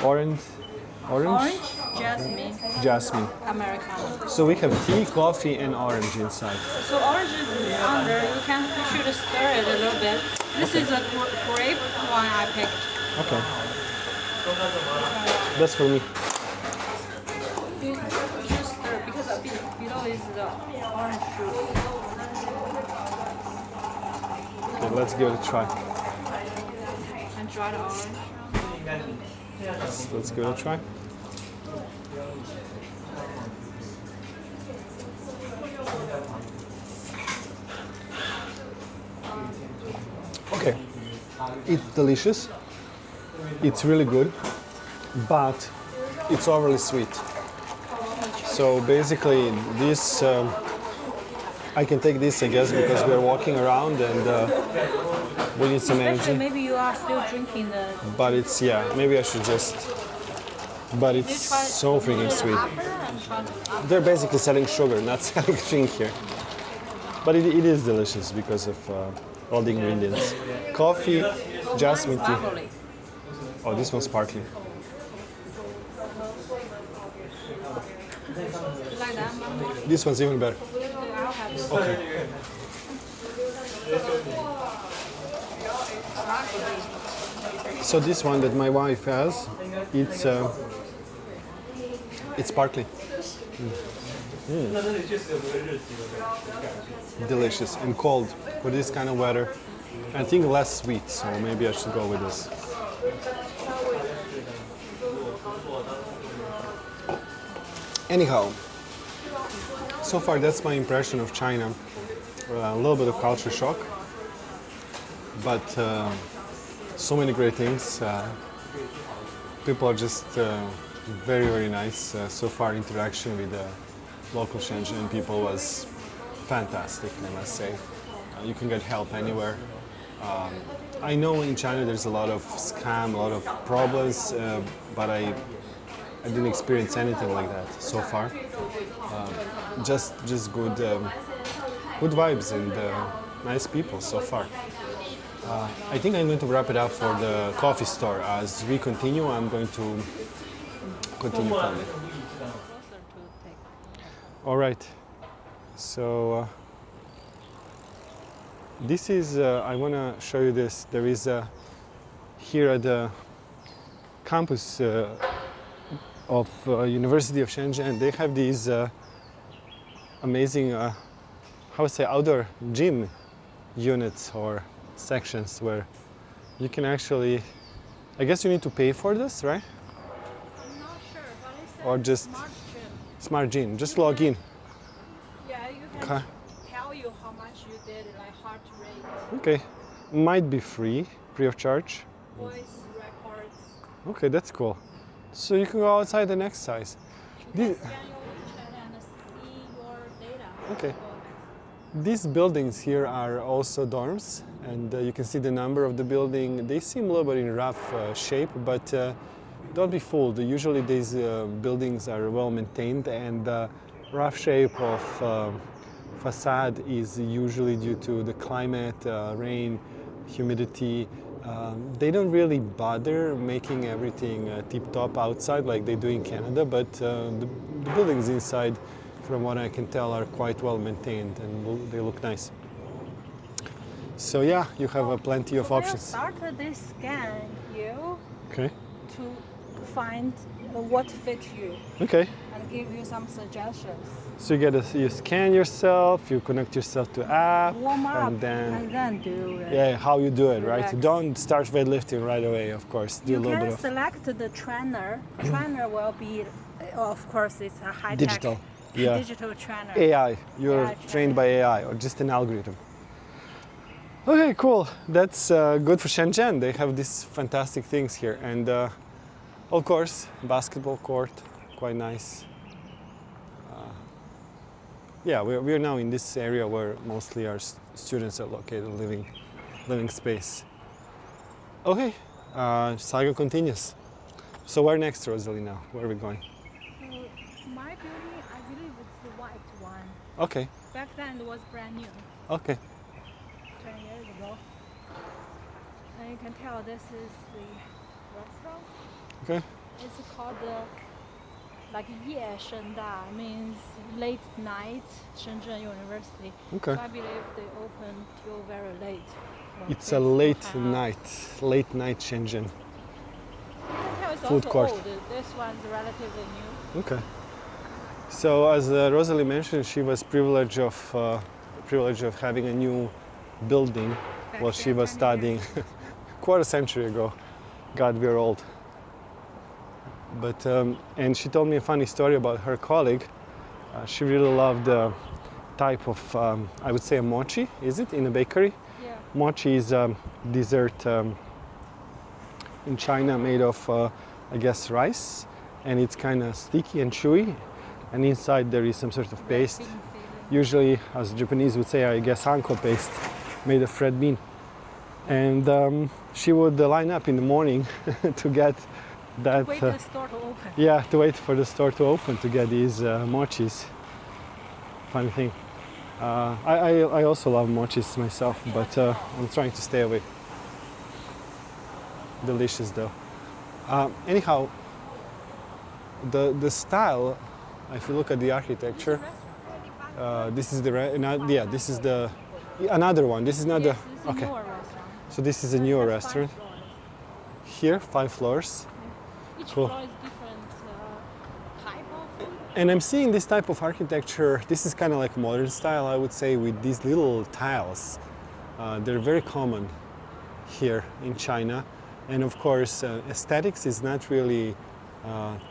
Orange jasmine Americano. So we have tea, coffee, and orange inside. So orange is under. You should stir it a little bit. This is a grape one I picked. Okay. That's for me. You should stir because below is the orange juice. Okay, let's give it a try. And dry the orange. Let's give it a try. Okay, it's delicious. It's really good, but it's overly sweet. So basically, this I can take this, I guess, because we're walking around and we need some Especially energy. maybe you are still drinking the. But it's maybe I should just but You it's try so freaking sweet. upper and try the upper. They're basically selling sugar, not selling drink here. But it is delicious because of all the ingredients. Coffee, jasmine tea. Bubbly. Oh, this one's sparkling. You like that one more? This one's even better. I'll have this. Okay. So this one that my wife has, it's sparkling. Delicious and cold for this kind of weather. I think less sweet, so maybe I should go with this. Anyhow, so far that's my impression of China. A little bit of culture shock, but so many great things. People are just very, very nice. So far, interaction with the local Shenzhen people was fantastic, I must say. You can get help anywhere. I know in China there's a lot of scam, a lot of problems, but I didn't experience anything like that so far. Just good, good vibes and nice people so far. I think I'm going to wrap it up for the coffee store. As we continue, I'm going to continue filming. All right. So this is. I want to show you this. There is here at the campus of University of Shenzhen. They have these amazing, how to say, outdoor gym units or sections where you can actually. I guess you need to pay for this, right? I'm not sure, but it's Or just smart gym. smart gym. Just log in. Yeah, you can Okay. tell you how much you did, like heart rate, Okay. Might be free of charge. voice records. Okay, that's cool. So you can go outside and exercise. You This- can scan your WeChat and see your data. Okay. So These buildings here are also dorms, and you can see the number of the building. They seem a little bit in rough shape, but don't be fooled. Usually these buildings are well maintained, and the rough shape of facade is usually due to the climate, rain, humidity. They don't really bother making everything tip-top outside like they do in Canada, but the buildings inside, from what I can tell, are quite well maintained and they look nice. So yeah, you have plenty of we'll options. start this scan you Okay. to find what fits you Okay. and give you some suggestions. So you scan yourself, you connect yourself to app, Warm up and then do it. yeah, how you do it, right? Relax. Don't start weightlifting right away, of course. Do You a little can bit of select the trainer. Trainer will be, of course, it's a high digital. tech Yeah. digital trainer. AI. You're AI trained by AI or just an algorithm. Okay, cool. That's good for Shenzhen. They have these fantastic things here, and of course, basketball court, quite nice. Yeah, we're now in this area where mostly our students are located, living space. Okay, saga continues. So where next, Rosalie? Now, where are we going? So my building, I believe it's the white one. Okay, Back then it was brand new, okay. 10 years ago. And you can tell this is the restaurant. Okay. It's called like 夜深大, means late night Shenzhen University. Okay. So I believe they open till very late. When It's a kids don't late have- late night Shenzhen. You can tell it's food also court. old. This one's relatively new. Okay. So as Rosalie mentioned, she was privileged of having a new building while she was 10 studying quarter century ago. God, we're old. But and she told me a funny story about her colleague. She really loved the type of I would say a mochi. Is it in a bakery? Yeah. Mochi is dessert in China made of I guess rice, and it's kind of sticky and chewy, and inside there is some sort of paste. Bean filling. Usually, as Japanese would say, I guess anko paste made of red bean. And she would line up in the morning to get that Wait the store to open. yeah, to wait for the store to open to get these mochis. Funny thing. I also love mochis myself, but I'm trying to stay away. Delicious though. Anyhow, the style, if you look at the architecture, this is the this is the another one. This is not Yes, the it's a okay. newer restaurant. So this is a newer That's 5 restaurant. floors. Here, 5 floors. Each Cool. floor is different type of. And I'm seeing this type of architecture. This is kind of like modern style, I would say, with these little tiles. They're very common here in China. And of course, aesthetics is not really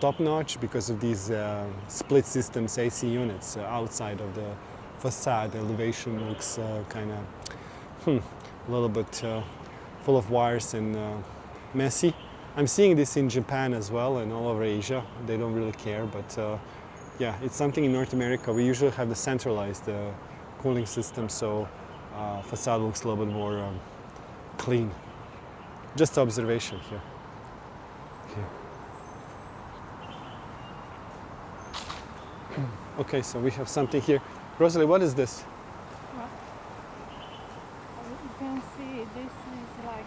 top-notch because of these split systems AC units outside of the facade. Elevation looks kind of a little bit full of wires and messy. I'm seeing this in Japan as well and all over Asia. They don't really care, but yeah, it's something in North America. We usually have the centralized cooling system, so facade looks a little bit more clean. Just observation here. Okay. Okay, so we have something here. Rosalie, what is this? You can see this is like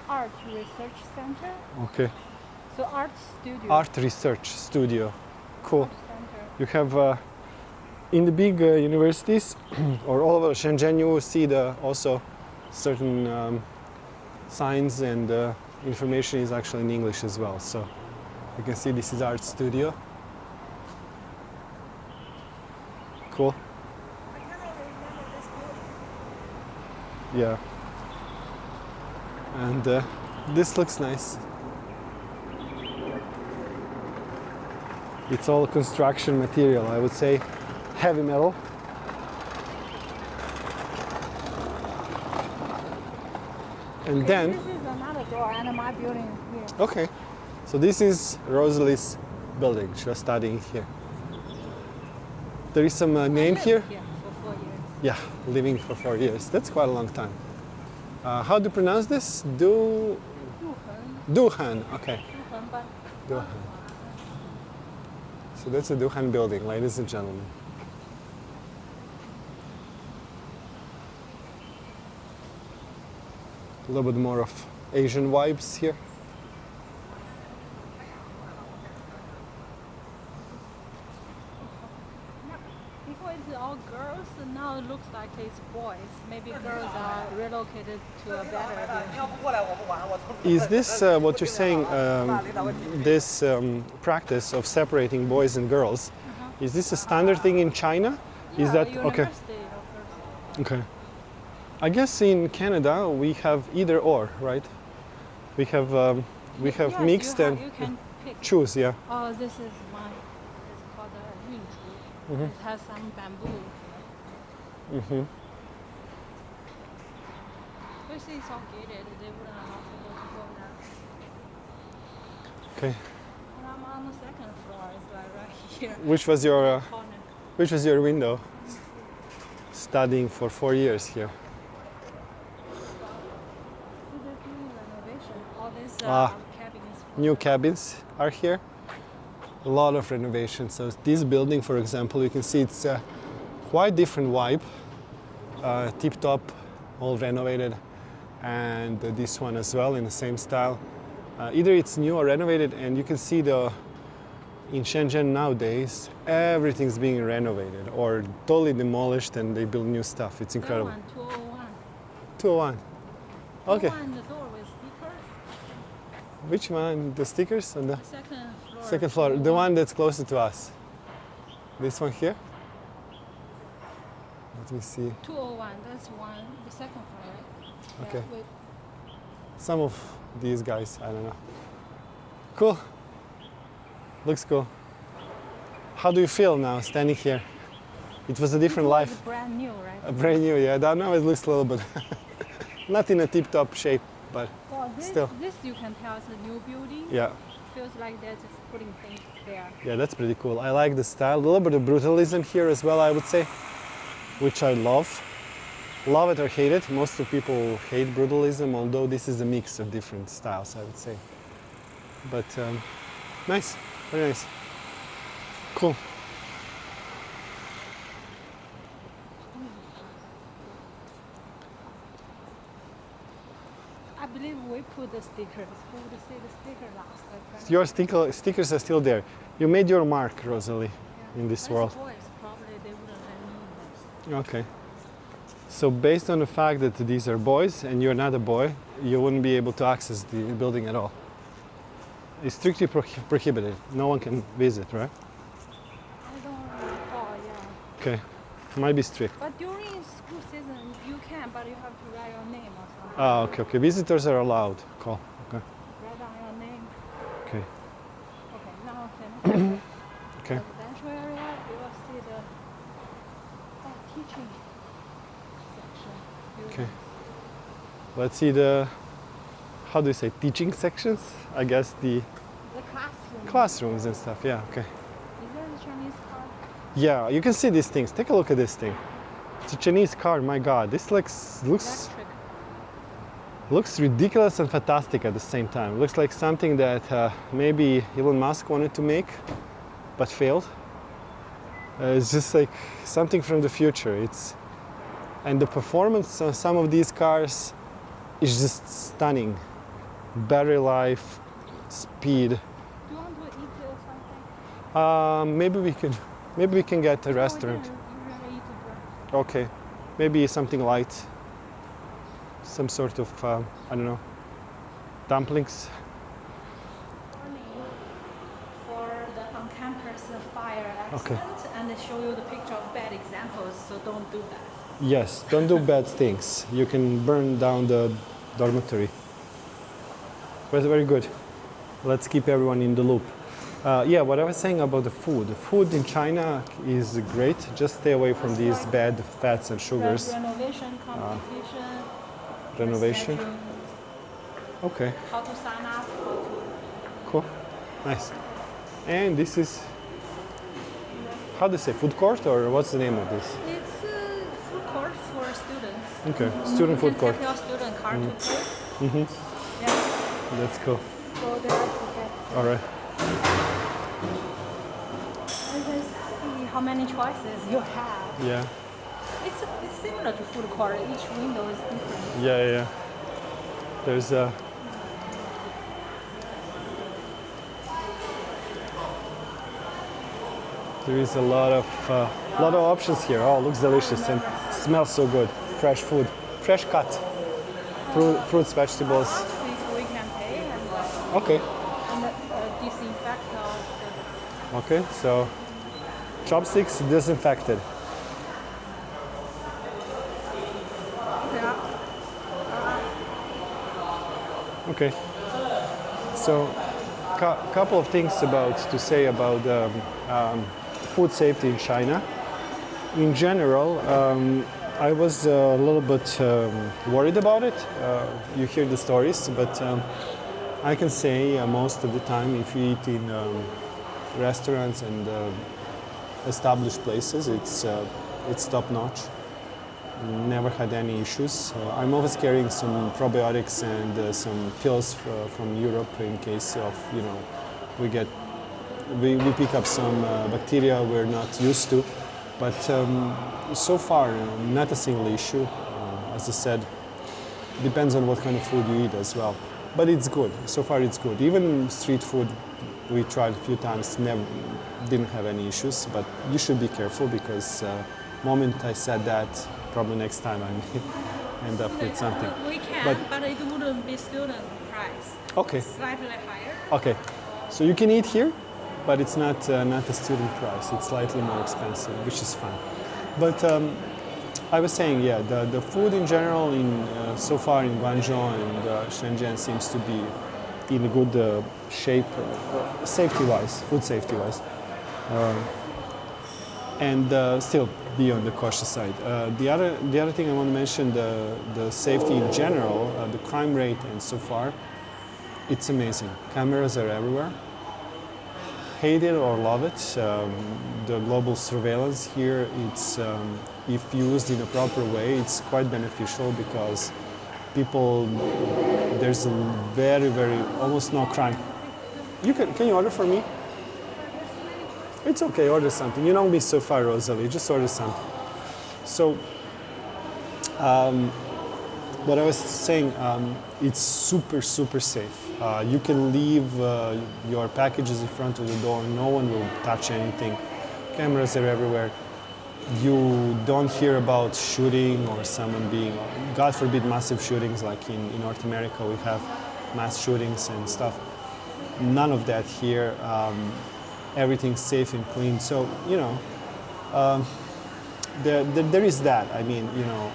art research center. Okay. So art studio. Art research studio. Cool. Art center. You have in the big universities or all over Shenzhen, you will see also certain signs and information is actually in English as well. So you can see this is art studio. Cool. Yeah. And this looks nice. It's all construction material, I would say heavy metal. And Okay, then, this is another door and my building here. okay, so this is Rosalie's building. She was studying here. There is some name here. Here for 4 years. Yeah, living for 4 years. That's quite a long time. How do you pronounce this? Duhan. Duhan. Okay. Duhan, but Duhan. So that's a Duhan building, ladies and gentlemen. A little bit more of Asian vibes here. before it's all girls, and now it looks like it's boys. Maybe girls are relocated to a better building. Is this what you're saying? This practice of separating boys and girls? Is this a standard thing in China? Is that okay? University, of course. Okay. I guess in Canada we have either or, right? We have Yes, mixed and you can pick. choose, yeah. Oh, this is mine. It's called a yunzhu. It has some bamboo. Mm-hmm. Basically, it's all gated. They wouldn't allow people to go there. Okay. And I'm on the second floor. It's like right here. Corner. Which was your window? Studying for 4 years here. They're doing renovation. All these cabins. New cabins are here. A lot of renovation. So this building, for example, you can see it's a quite different vibe. Tip top, all renovated, and this one as well in the same style. Either it's new or renovated, and you can see in Shenzhen nowadays everything's being renovated or totally demolished, and they build new stuff. It's incredible. That one, 201. 201. Okay. 201, the door with stickers. Which one? The stickers on the Second floor. second floor. The one that's closer to us. This one here. Let me see. 201, that's one. The second floor, right? Okay. Yeah, wait. Some of these guys, I don't know. Cool. Looks cool. How do you feel now standing here? It was a different Before life. it's brand new, right? Brand new, yeah. Now it looks a little bit not in a tip-top shape, but Well, this, still. this you can tell is a new building. yeah. Feels like they're just putting things there. Yeah, that's pretty cool. I like the style. A little bit of brutalism here as well, I would say, which I love. Love it or hate it. Most of people hate brutalism, although this is a mix of different styles, I would say. But Nice, very nice. Cool. I believe we put the stickers. Who would say the sticker last? Okay. Your stickers are still there. You made your mark, Rosalie, Yeah. in this But world. it's boys, probably they wouldn't let me. Okay. So based on the fact that these are boys and you're not a boy, you wouldn't be able to access the building at all. It's strictly prohibited. No one can visit, right? I don't recall, yeah. Okay. Might be strict. But during school season, you can, but you have to write your name or something. Ah, okay, okay. Visitors are allowed. Cool. Okay. Write down your name. Okay. Okay, now finish. Okay. Residential area, you will see the teaching section. Okay. Let's see the, how do you say, teaching sections? I guess the The classroom. classrooms and stuff. Yeah, okay. Is there a Chinese card? Yeah, you can see these things. Take a look at this thing. It's a Chinese card. My God, this looks Electric. looks ridiculous and fantastic at the same time. Looks like something that maybe Elon Musk wanted to make, but failed. It's just like something from the future. And the performance on some of these cars is just stunning. Battery life, speed. Do you want to eat something? Maybe we can get a restaurant. Oh, yeah, you really eat bread. Okay, maybe something light. Some sort of I don't know, dumplings. For the on-campus fire Okay. accident, and they show you the picture of bad examples, so don't do that. Yes, don't do bad things. You can burn down the dormitory. But very good. Let's keep everyone in the loop. Yeah, what I was saying about the food. The food in China is great. Just stay away from these bad fats and sugars. Renovation competition. Renovation. schedule, Okay, How to sign up, how to... cool. Nice. And this is, how do you say, food court, or what's the name of this? It's a food court for students. Okay, student food court. You can take your student card to pay. Yeah, That's cool. go there to get... All right. And then see how many choices you have. Yeah. It's similar to food court. Each window is different. Yeah. There's a. There is a lot of options here. Oh, looks delicious and smells so good. Fresh food, fresh cut, fruits, vegetables. We can pay and, Okay. disinfect the... Okay. So, chopsticks disinfected. Okay. So, couple of things to say about food safety in China. In general, I was a little bit worried about it. You hear the stories, but I can say most of the time, if you eat in restaurants and established places, it's top notch. Never had any issues. I'm always carrying some probiotics and some pills from Europe in case of, we pick up some bacteria we're not used to. But so far, not a single issue. As I said, depends on what kind of food you eat as well. But it's good. So far, it's good. Even street food, we tried a few times, didn't have any issues. But you should be careful because moment I said that, probably next time I may end up with something. We can, but it wouldn't be student price. Okay. Slightly higher. Okay. So you can eat here, but it's not a student price. It's slightly more expensive, which is fine. But I was saying, yeah, the food in general so far in Guangzhou and Shenzhen seems to be in a good shape, safety-wise, food safety-wise. And still be on the cautious side. The other thing I want to mention, the safety in general, the crime rate, and so far, it's amazing. Cameras are everywhere. Hate it or love it, the global surveillance here, it's if used in a proper way, it's quite beneficial because there's a very, very, almost no crime. Can you order for me? It's okay, order something. You know me so far, Rosalie. Just order something. So, what I was saying, it's super, super safe. You can leave your packages in front of the door. No one will touch anything. Cameras are everywhere. You don't hear about shooting or someone being, God forbid, massive shootings like in North America. We have mass shootings and stuff. None of that here. Everything's safe and clean. So, you know, there is that. I mean, you know,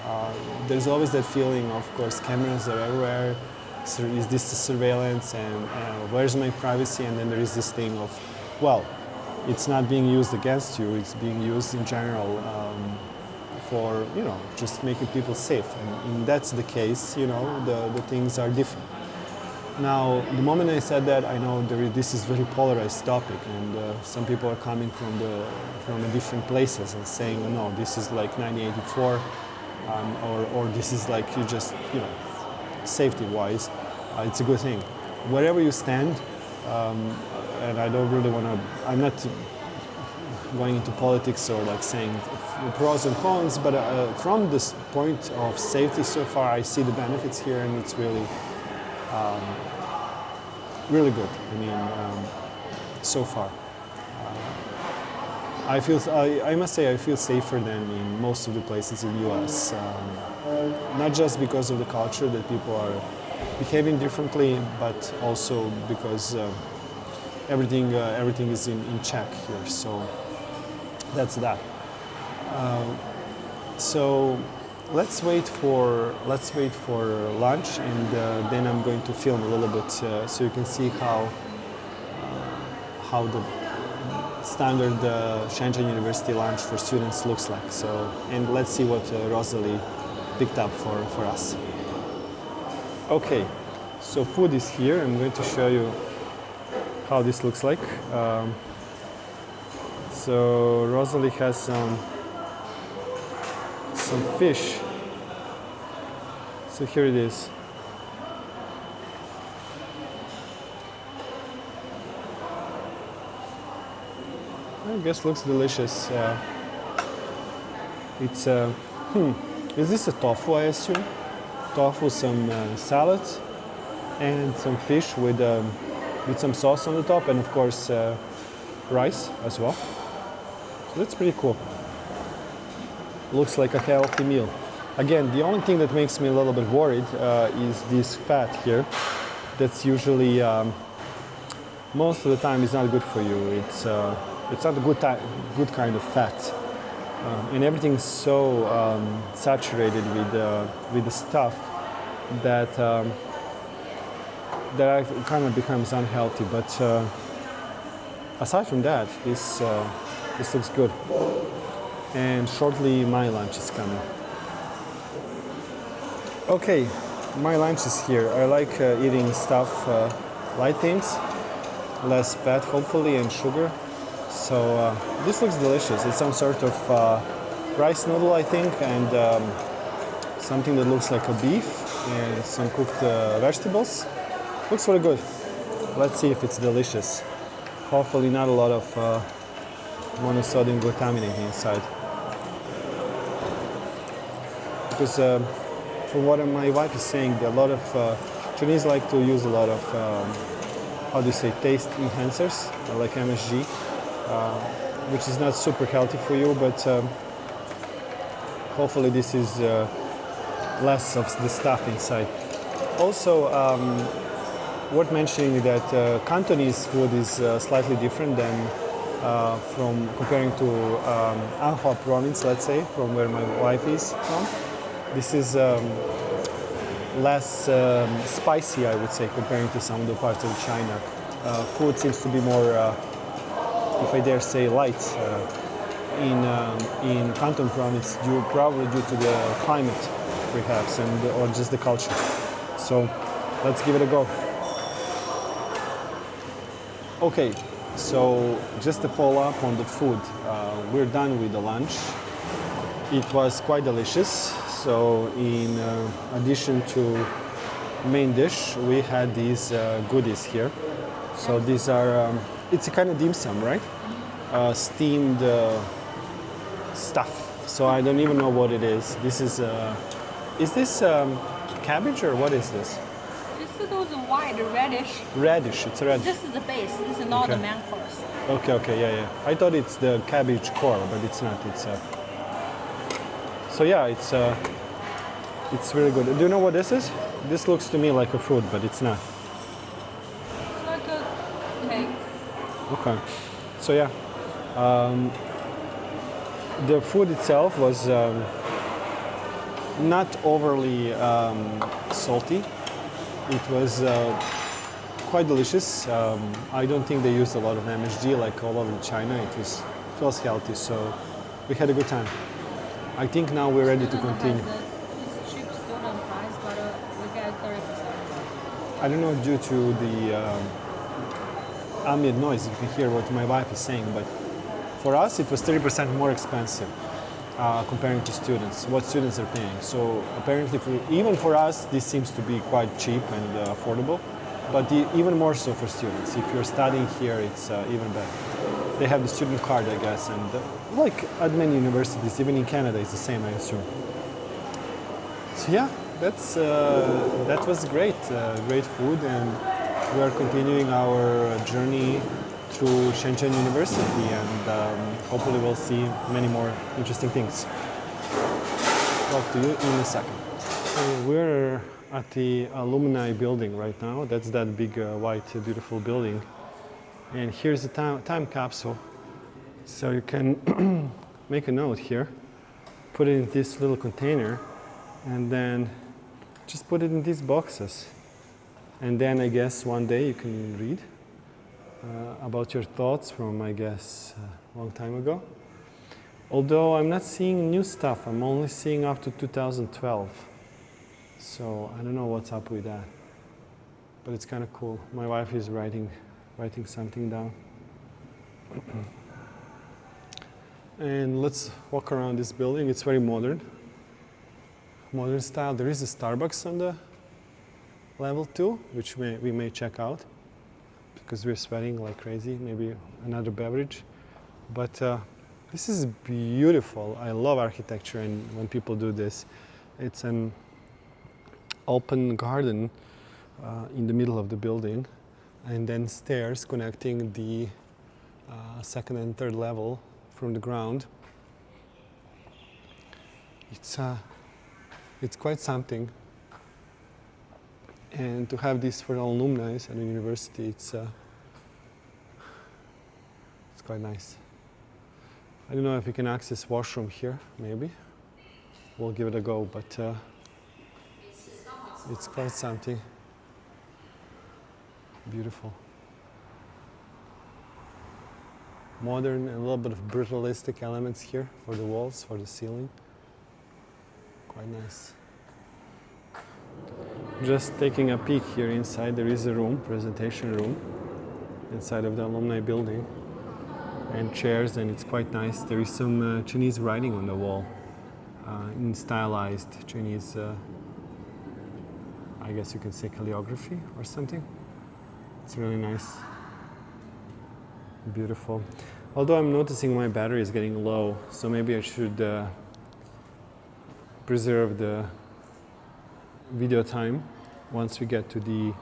there's always that feeling, of course, cameras are everywhere. So is this a surveillance and where's my privacy? And then there is this thing of, well, it's not being used against you, it's being used in general for, you know, just making people safe. And that's the case, you know, the things are different. Now, the moment I said that, I know this is a very polarized topic, and some people are coming from the different places and saying, oh, no, this is like 1984, or this is like you just, you know, safety-wise, it's a good thing. Wherever you stand, and I don't really want to, I'm not going into politics or like saying pros and cons, but from this point of safety so far, I see the benefits here, and it's really, really good. I mean, so far. I must say I feel safer than in most of the places in the US. Not just because of the culture that people are behaving differently, but also because everything is in check here. So that's that. So let's wait for lunch, and then I'm going to film a little bit so you can see how the standard Shenzhen University lunch for students looks like. So, and let's see what Rosalie picked up for us. Okay, so food is here. I'm going to show you how this looks like. So Rosalie has some fish. So here it is. I guess looks delicious. It's is this a tofu? I assume tofu, some salad, and some fish with some sauce on the top, and of course rice as well. So that's pretty cool. Looks like a healthy meal. Again, the only thing that makes me a little bit worried is this fat here. That's usually most of the time is not good for you. It's not a good kind of fat, and everything's so saturated with the stuff that kind of becomes unhealthy. But aside from that, this looks good. And shortly my lunch is coming. Okay, my lunch is here. I like eating stuff, light things, less fat hopefully, and sugar. So this looks delicious. It's some sort of rice noodle, I think, and something that looks like a beef and some cooked vegetables. Looks really good. Let's see if it's delicious. Hopefully not a lot of monosodium glutamate inside. Because from what my wife is saying, a lot of Chinese like to use a lot of how do you say, taste enhancers like MSG, which is not super healthy for you, but hopefully this is less of the stuff inside. Also, worth mentioning that Cantonese food is slightly different than from comparing to Anhua province, let's say, from where my wife is from. This is less spicy, I would say, comparing to some of the parts of China. Food seems to be more, if I dare say, light in Canton province, probably due to the climate, perhaps, or just the culture. So let's give it a go. Okay, so just to follow up on the food, we're done with the lunch. It was quite delicious. So in addition to main dish, we had these goodies here. So these are, it's a kind of dim sum, right? Steamed stuff. So I don't even know what it is. This is this cabbage or what is this? This is those white reddish. Radish, it's a radish. This is the base. This is not Okay. the main course. Okay, yeah. I thought it's the cabbage core, but it's not. It's so yeah, it's really good. Do you know what this is? This looks to me like a fruit, but it's not. It's like a cake. Okay. So yeah, the food itself was not overly salty. It was quite delicious. I don't think they used a lot of MSG like all over China. It was healthy, so we had a good time. I think now we're ready to continue. It's cheap student price, but we get 30%. I don't know, due to the ambient noise, you can hear what my wife is saying, but for us it was 30% more expensive comparing to students, what students are paying. So apparently, even for us, this seems to be quite cheap and affordable, but even more so for students. If you're studying here, it's even better. They have the student card, I guess, and like at many universities, even in Canada, it's the same, I assume. So yeah, that was great, great food, and we are continuing our journey through Shenzhen University, and hopefully we'll see many more interesting things. Talk to you in a second. So we're at the Alumni building right now. That's that big, white, beautiful building. And here's the time capsule. So you can make a note here, put it in this little container, and then just put it in these boxes. And then I guess one day you can read about your thoughts from, I guess, a long time ago. Although I'm not seeing new stuff, I'm only seeing up to 2012. So I don't know what's up with that. But it's kind of cool. My wife is writing something down. And let's walk around this building. It's very modern style. There is a Starbucks on the level 2, which we may check out because we're sweating like crazy. Maybe another beverage. But this is beautiful. I love architecture, and when people do this, it's an open garden in the middle of the building, and then stairs connecting the second and third level from the ground. It's quite something, and to have this for alumni at a university, it's quite nice. I don't know if we can access washroom here. Maybe we'll give it a go, but it's quite something. Beautiful. Modern and a little bit of brutalistic elements here for the walls, for the ceiling. Quite nice. Just taking a peek here inside, there is a room, presentation room, inside of the alumni building, and chairs, and it's quite nice. There is some Chinese writing on the wall, in stylized Chinese, I guess you can say calligraphy or something. It's really nice. Beautiful. Although I'm noticing my battery is getting low, so maybe I should preserve the video time once we get to the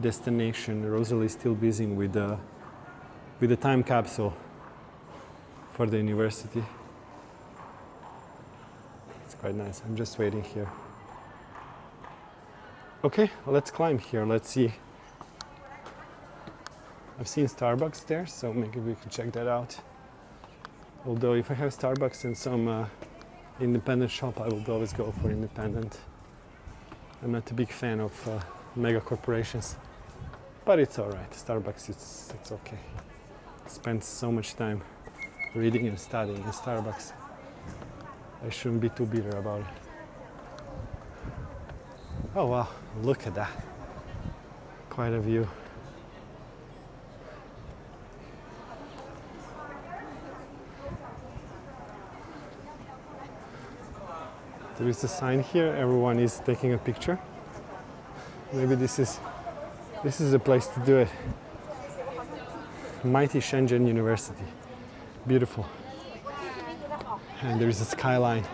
destination. Rosalie's still busy with the time capsule for the university. It's quite nice. I'm just waiting here. Okay, let's climb here. Let's see. I've seen Starbucks there, so maybe we can check that out. Although if I have Starbucks and some independent shop, I will always go for independent. I'm not a big fan of mega corporations, but it's all right. Starbucks, it's okay. Spend so much time reading and studying in Starbucks. I shouldn't be too bitter about it. Oh wow, look at that. Quite a view. There is a sign here, everyone is taking a picture. Maybe this is a place to do it. mighty Shenzhen University. Beautiful. And there is a skyline.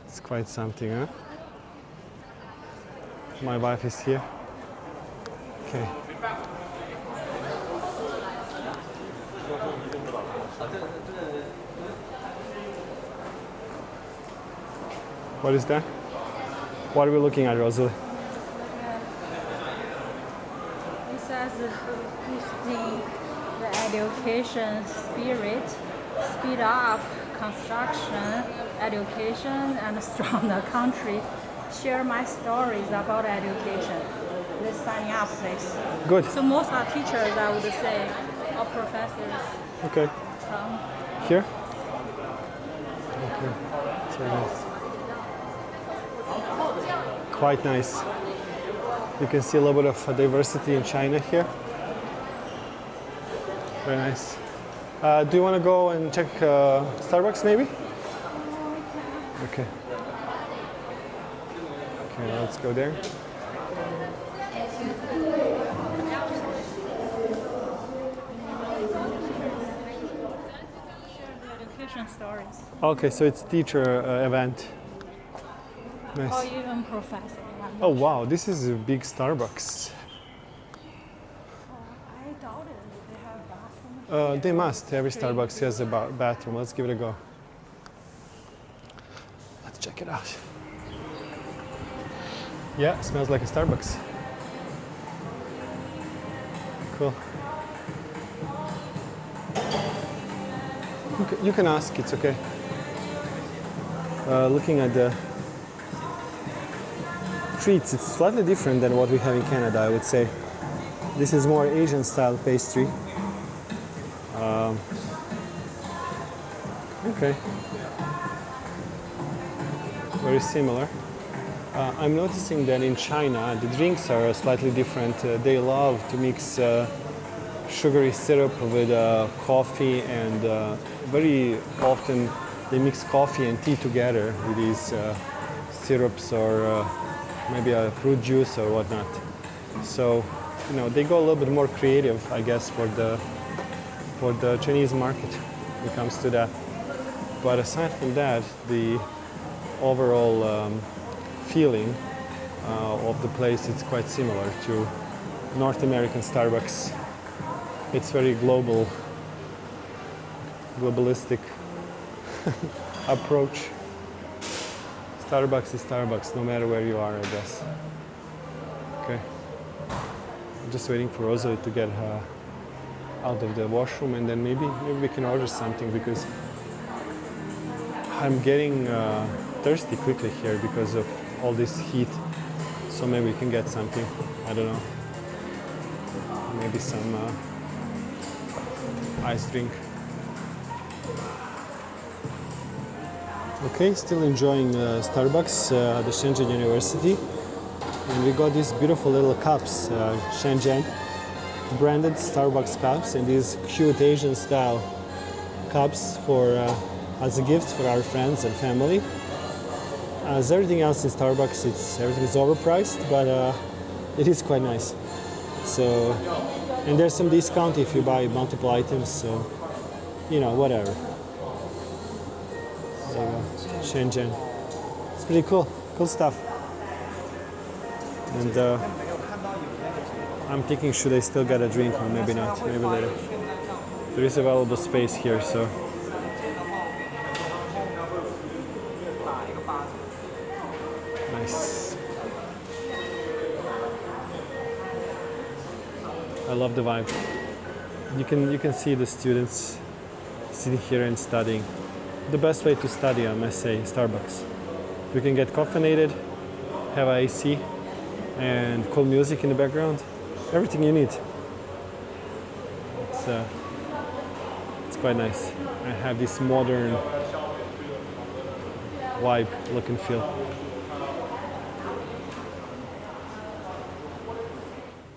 It's quite something, huh? My wife is here. Okay. What is that? What are we looking at, Rosalie? It says boosting the education spirit, speed up construction, education, and strong the country. Share my stories about education. Let's sign up, please. Good. So most are teachers, I would say, or professors Okay. from. Here? Okay. It's very nice. Quite nice. You can see a little bit of diversity in China here. Very nice. Do you want to go and check Starbucks maybe? Okay. Okay, let's go there. Education stories. Okay, so it's teacher event. Or Nice. even professor. Oh wow, this is a big Starbucks. I doubt it. They have bathroom. They must. Every Starbucks has a bathroom. Let's give it a go. Let's check it out. Yeah, smells like a Starbucks. Cool. You can ask, it's okay. Looking at the treats, it's slightly different than what we have in Canada, I would say. This is more Asian style pastry. Okay. Very similar. I'm noticing that in China the drinks are slightly different. They love to mix sugary syrup with coffee, and very often they mix coffee and tea together with these syrups, or maybe a fruit juice or whatnot. So, you know, they go a little bit more creative, I guess, for the Chinese market when it comes to that. But aside from that, the overall feeling of the place is quite similar to North American Starbucks. It's very globalistic approach. Starbucks is Starbucks, no matter where you are, I guess. Okay. I'm just waiting for Rosalie to get her out of the washroom, and then maybe we can order something, because I'm getting thirsty quickly here because of all this heat. So maybe we can get something. I don't know. Maybe some ice drink. Okay, still enjoying Starbucks at the Shenzhen University. And we got these beautiful little cups, Shenzhen branded Starbucks cups, and these cute Asian style cups for as a gift for our friends and family. As everything else in Starbucks, everything is overpriced, but it is quite nice. So, and there's some discount if you buy multiple items, so, you know, whatever. There you go, Shenzhen. It's pretty cool, cool stuff. And I'm thinking, should I still get a drink, or maybe not, maybe later. There is available space here, so. Nice. I love the vibe. You can see the students sitting here and studying. The best way to study, I must say, Starbucks. You can get caffeinated, have AC, and cool music in the background. Everything you need. It's quite nice. I have this modern vibe, look and feel.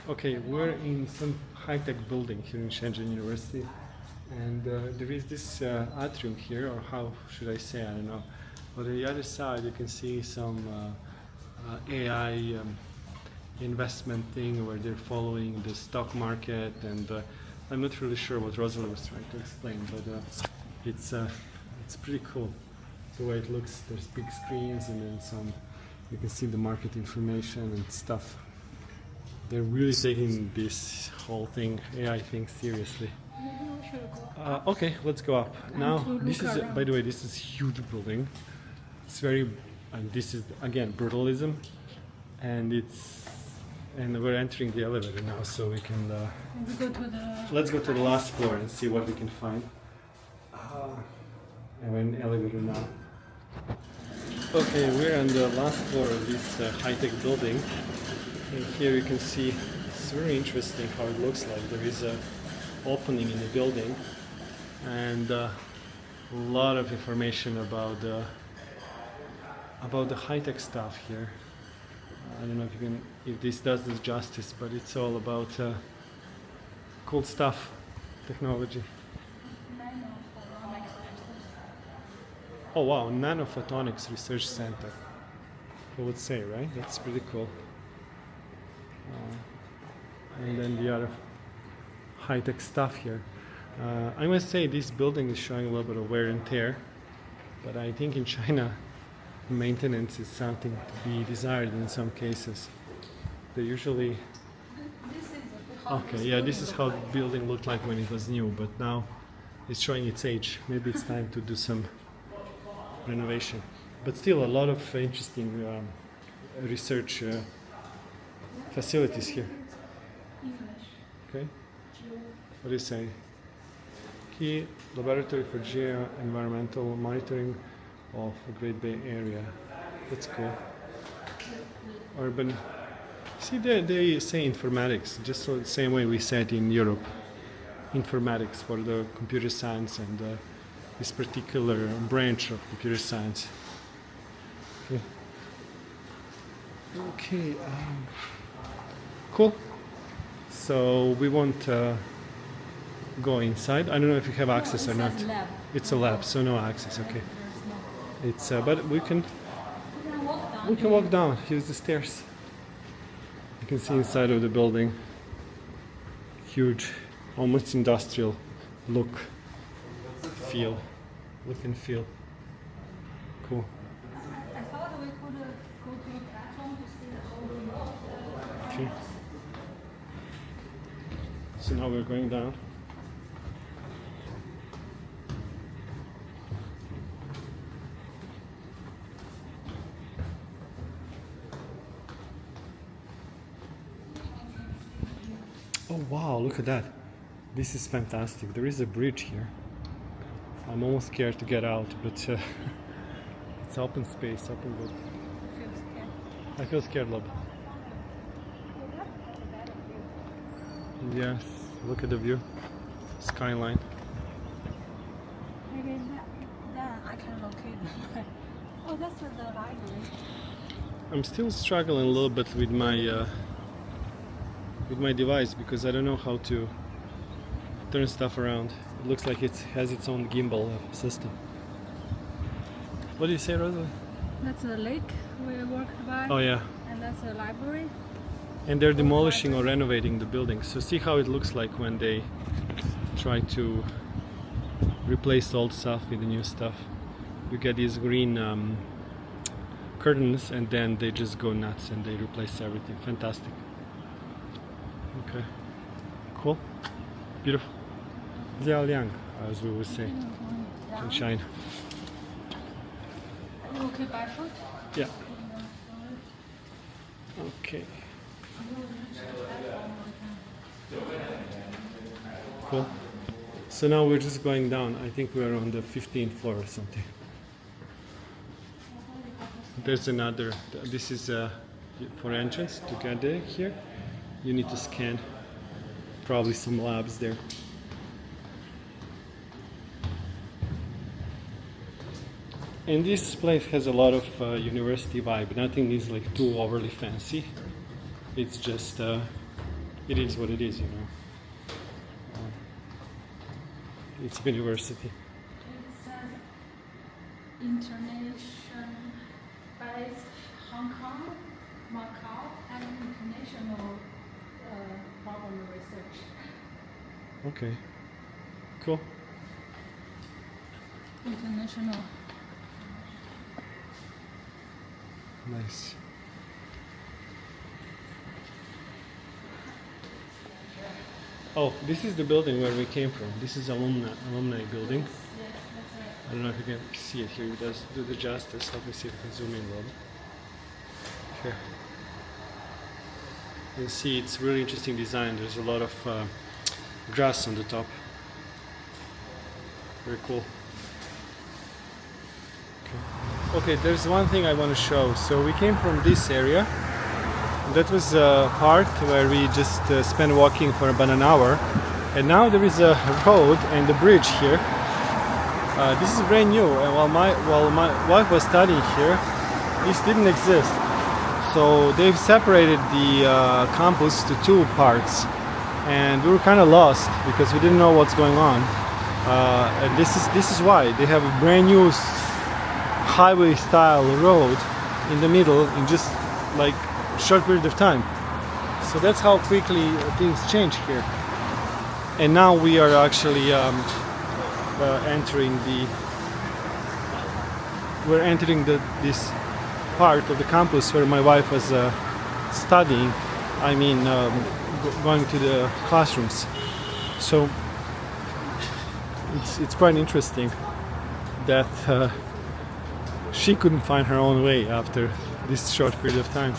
Okay, we're in some high-tech building here in Shenzhen University, and there is this atrium here, or how should I say, I don't know. But on the other side, you can see some AI investment thing where they're following the stock market, and I'm not really sure what Rosalind was trying to explain, but it's pretty cool the way it looks. There's big screens and then some. You can see the market information and stuff. They're really taking this whole thing, AI thing, seriously. Okay, let's go up. Now, this is, by the way, this is huge building. It's very, and this is again brutalism, and we're entering the elevator now, so we can. Let's go to the last floor and see what we can find. And we're in the elevator now. Okay, we're on the last floor of this high-tech building, and here you can see it's very interesting how it looks like. There is a opening in the building, and a lot of information about the high-tech stuff here. I don't know if this does this justice, but it's all about cool stuff, technology. Oh wow, Nanophotonics Research Center. I would say, right? That's pretty cool. And then the other high-tech stuff here. I must say this building is showing a little bit of wear and tear, but I think in China maintenance is something to be desired in some cases. They usually... Okay, yeah, this is how the building looked like when it was new, but now it's showing its age. Maybe it's time to do some renovation. But still a lot of interesting research facilities here. Okay, what do you say? Key laboratory for geo-environmental monitoring of the Great Bay Area. That's cool. Urban. See, they say informatics, just so the same way we said in Europe. Informatics for the computer science and this particular branch of computer science. Okay. Cool. So we won't go inside. I don't know if you have access or not. Lab. It's a lab, so no access. Okay. It's but we can Walk down. we can walk down. Here's the stairs. You can see inside of the building. Huge, almost industrial look and feel. Cool. I thought we could go to the platform to see the whole Okay. So now we're going down. Oh wow, look at that. This is fantastic. There is a bridge here. I'm almost scared to get out, but it's open space, open good. I feel scared, love. Yes, look at the view. Skyline. Maybe then I can locate it. Oh, that's the library. I'm still struggling a little bit with my device because I don't know how to turn stuff around. It looks like it has its own gimbal system. What do you say, Rosalie? That's a lake we worked by. Oh yeah. And that's a library. And they're demolishing or renovating the building. So see how it looks like when they try to replace old stuff with the new stuff. You get these green curtains and then they just go nuts and they replace everything. Fantastic. Okay. Cool. Beautiful. Jiaoliang, as we would say in China. Are you okay by foot? Yeah. Okay. Cool. So now we're just going down. I think we're on the 15th floor or something. There's another. This is for entrance to get there. Here, you need to scan. Probably some labs there. And this place has a lot of university vibe. Nothing is like too overly fancy. It's just, it is what it is, you know. It's university. It says international based Hong Kong Macau and international problem research. Okay. Cool. International. Nice. Oh, this is the building where we came from. This is alumni building. Yes, that's right. I don't know if you can see it here. It does do the justice. Let me see if I can zoom in a little. Here. You can see it's really interesting design. There's a lot of grass on the top. Very cool. Okay, there's one thing I want to show. So we came from this area. That was a part where we just spent walking for about an hour. And now there is a road and a bridge here. This is brand new. And while my wife was studying here, this didn't exist. So they've separated the campus to two parts. And we were kind of lost because we didn't know what's going on. And this is why. They have a brand new highway style road in the middle in just like short period of time. So that's how quickly things change here. And now we are actually entering this part of the campus where my wife was studying. I mean, going to the classrooms. So it's quite interesting that she couldn't find her own way after this short period of time.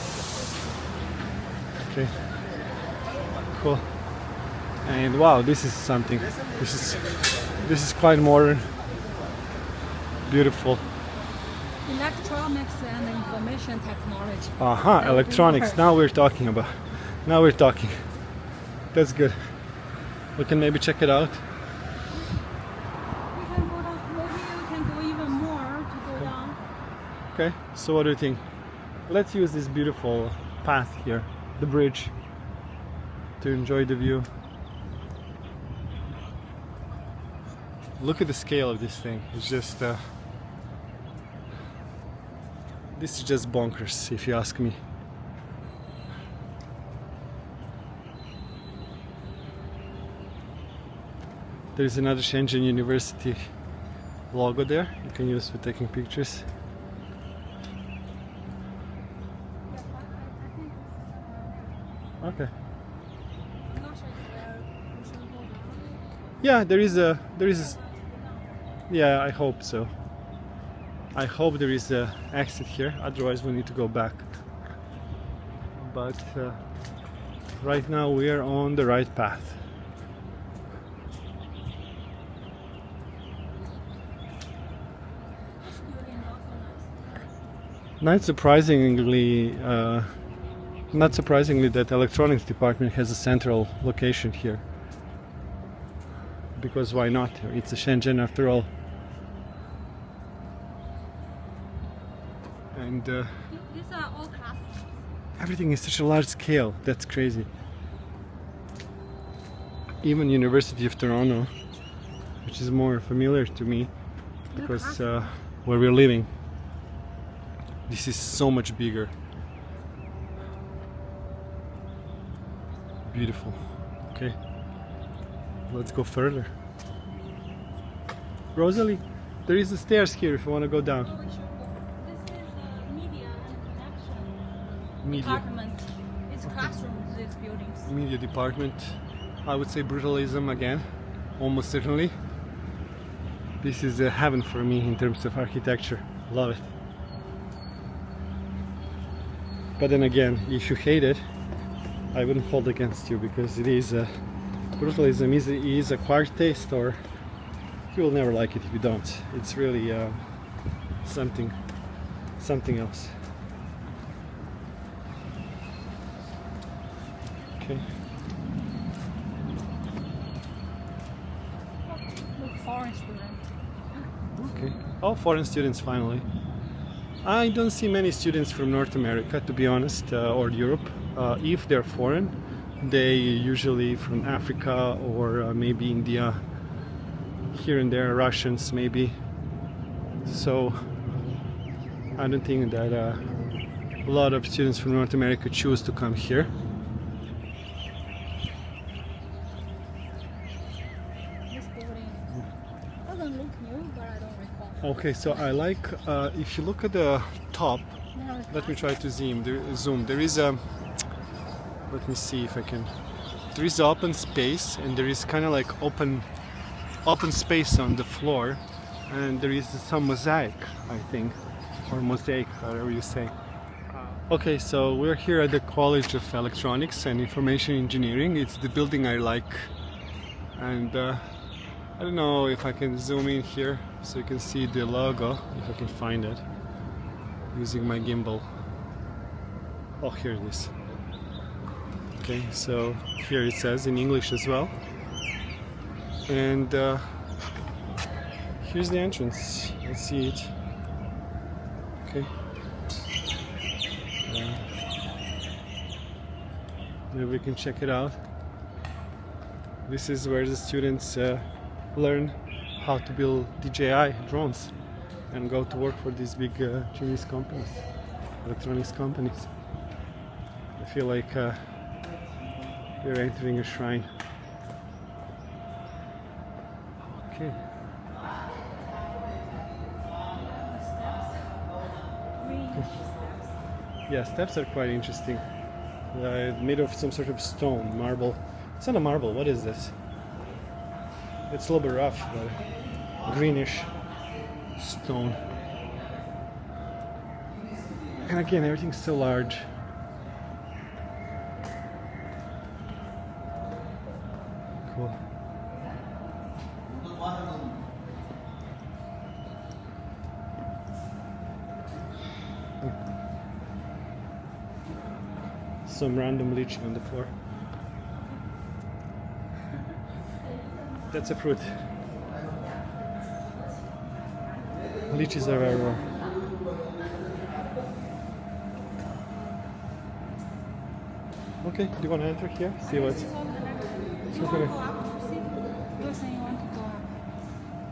Okay, cool. And wow, this is something. This is quite modern, beautiful. Electronics and information technology. Aha, electronics. Now we're talking. That's good. We can maybe check it out. We can go down. Maybe we can go even more to go down. Okay, so what do you think? Let's use this beautiful path here, the bridge, to enjoy the view. Look at the scale of this thing. It's just this is just bonkers, if you ask me. There's another Shenzhen University logo there. You can use for taking pictures. Okay. Yeah, there is a. Yeah, I hope so. I hope there is a exit here. Otherwise, we need to go back. But right now we are on the right path. Not surprisingly, that electronics department has a central location here. Because why not? It's a Shenzhen after all. And These are all classrooms. everything is such a large scale. That's crazy. Even University of Toronto, which is more familiar to me because where we're living, this is so much bigger. Beautiful. Okay, let's go further. Rosalie, there is the stairs here if you want to go down. This is media and production Media. department. It's classrooms, these buildings. Media department. I would say brutalism again, almost certainly. This is a heaven for me in terms of architecture. Love it. But then again, if you hate it, I wouldn't hold against you because it is brutalism is acquired taste, or you will never like it if you don't. It's really something else. Okay. Look, foreign student. Okay. All foreign students finally. I don't see many students from North America, to be honest, or Europe. If they're foreign, they usually from Africa or maybe India, here and there, Russians maybe. So I don't think that a lot of students from North America choose to come here. This building doesn't look new, but I don't recall. Okay, so I like, if you look at the top, There is let me try to zoom. There is a, let me see if I can, there is open space, and there is kind of like open space on the floor, and there is some mosaic, I think, or mosaic, whatever you say. Okay, so we're here at the College of Electronics and Information Engineering. It's the building I like, and I don't know if I can zoom in here so you can see the logo, if I can find it using my gimbal. Oh, here it is. Okay, so here it says in English as well, and here's the entrance. Let's see it. Okay. Maybe we can check it out. This is where the students learn how to build DJI drones and go to work for these big Chinese companies, electronics companies. I feel like we're entering a shrine. Okay. Yeah, steps are quite interesting. Made of some sort of stone, marble. It's not a marble, what is this? It's a little bit rough, but greenish stone. And again, everything's so large. Cool. Some random lychee on the floor. That's a fruit. Lychees are very rare. Okay, do you want to enter here? See what's.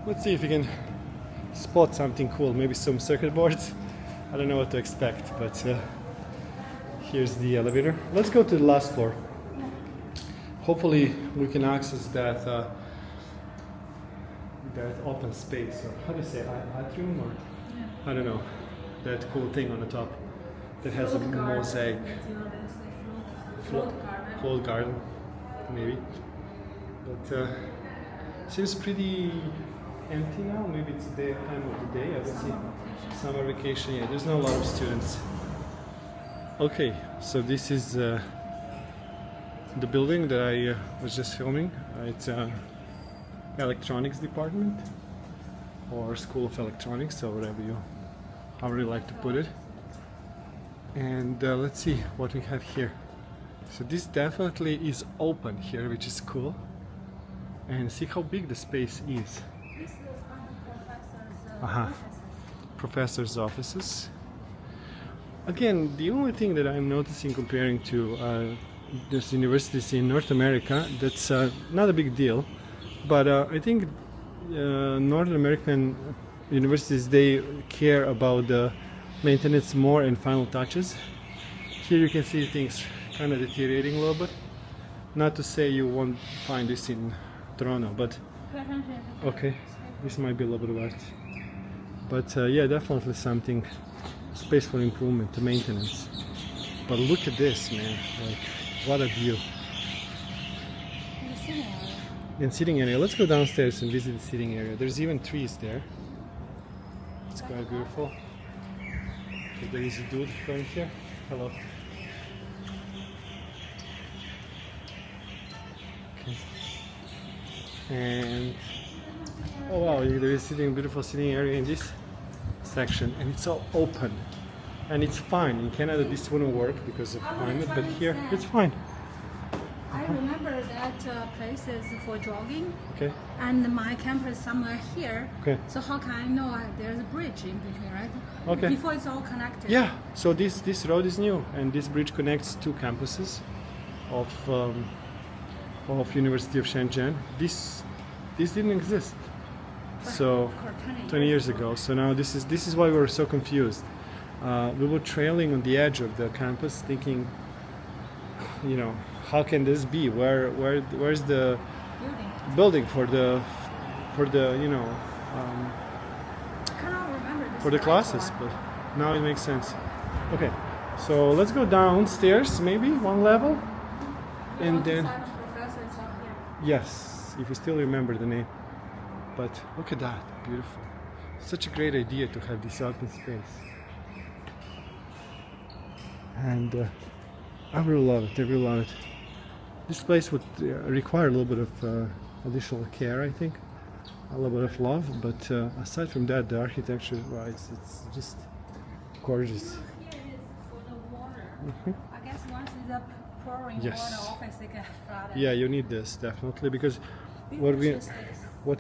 Let's see if you can spot something cool. Maybe some circuit boards. I don't know what to expect, but here's the elevator. Let's go to the last floor. Hopefully we can access that that open space, or how do you say, atrium, or I don't know, that cool thing on the top that has a mosaic. Float garden, maybe. But seems pretty empty now. Maybe it's the time of the day. I don't see summer vacation. Yeah, there's not a lot of students. Okay, so this is the building that I was just filming. It's electronics department, or School of Electronics, or however you like to put it. And let's see what we have here. So this definitely is open here, which is cool. And see how big the space is. This is professor's Professors' offices. Again, the only thing that I'm noticing comparing to these universities in North America, that's not a big deal. But I think North American universities, they care about the maintenance more and final touches. Here you can see things kind of deteriorating a little bit. Not to say you won't find this in Toronto, but okay, this might be a little bit wet. But yeah, definitely something, space for improvement, to maintenance. But look at this, man, like, what a view. And sitting area. Let's go downstairs and visit the sitting area. There's even trees there. It's quite beautiful. Okay, there is a dude going here. Hello. Okay. And oh wow, there is a beautiful sitting area in this section, and it's all open. And it's fine. In Canada this wouldn't work because of climate, but here it's fine. I remember that place is for jogging, Okay. and my campus somewhere here. Okay. So how can I know there's a bridge in between, right? Okay. Before it's all connected. Yeah, so this road is new, and this bridge connects two campuses of University of Shenzhen. This didn't exist, so 20 years ago. So now this is why we're so confused. We were trailing on the edge of the campus, thinking, you know, how can this be? Where's the building for the you know I cannot remember this for the right classes? one. But now it makes sense. Okay, so let's go downstairs, maybe one level, and then Professor is up here. yes, if you still remember the name. But look at that, beautiful. Such a great idea to have this open space. And I really love it, I really love it. This place would require a little bit of additional care, I think. A little bit of love, but aside from that, the architecture-wise, it's just gorgeous. Here is for the water. I guess once it's up pouring Yes. water off, it's like a flood. Yeah, you need this, definitely, because what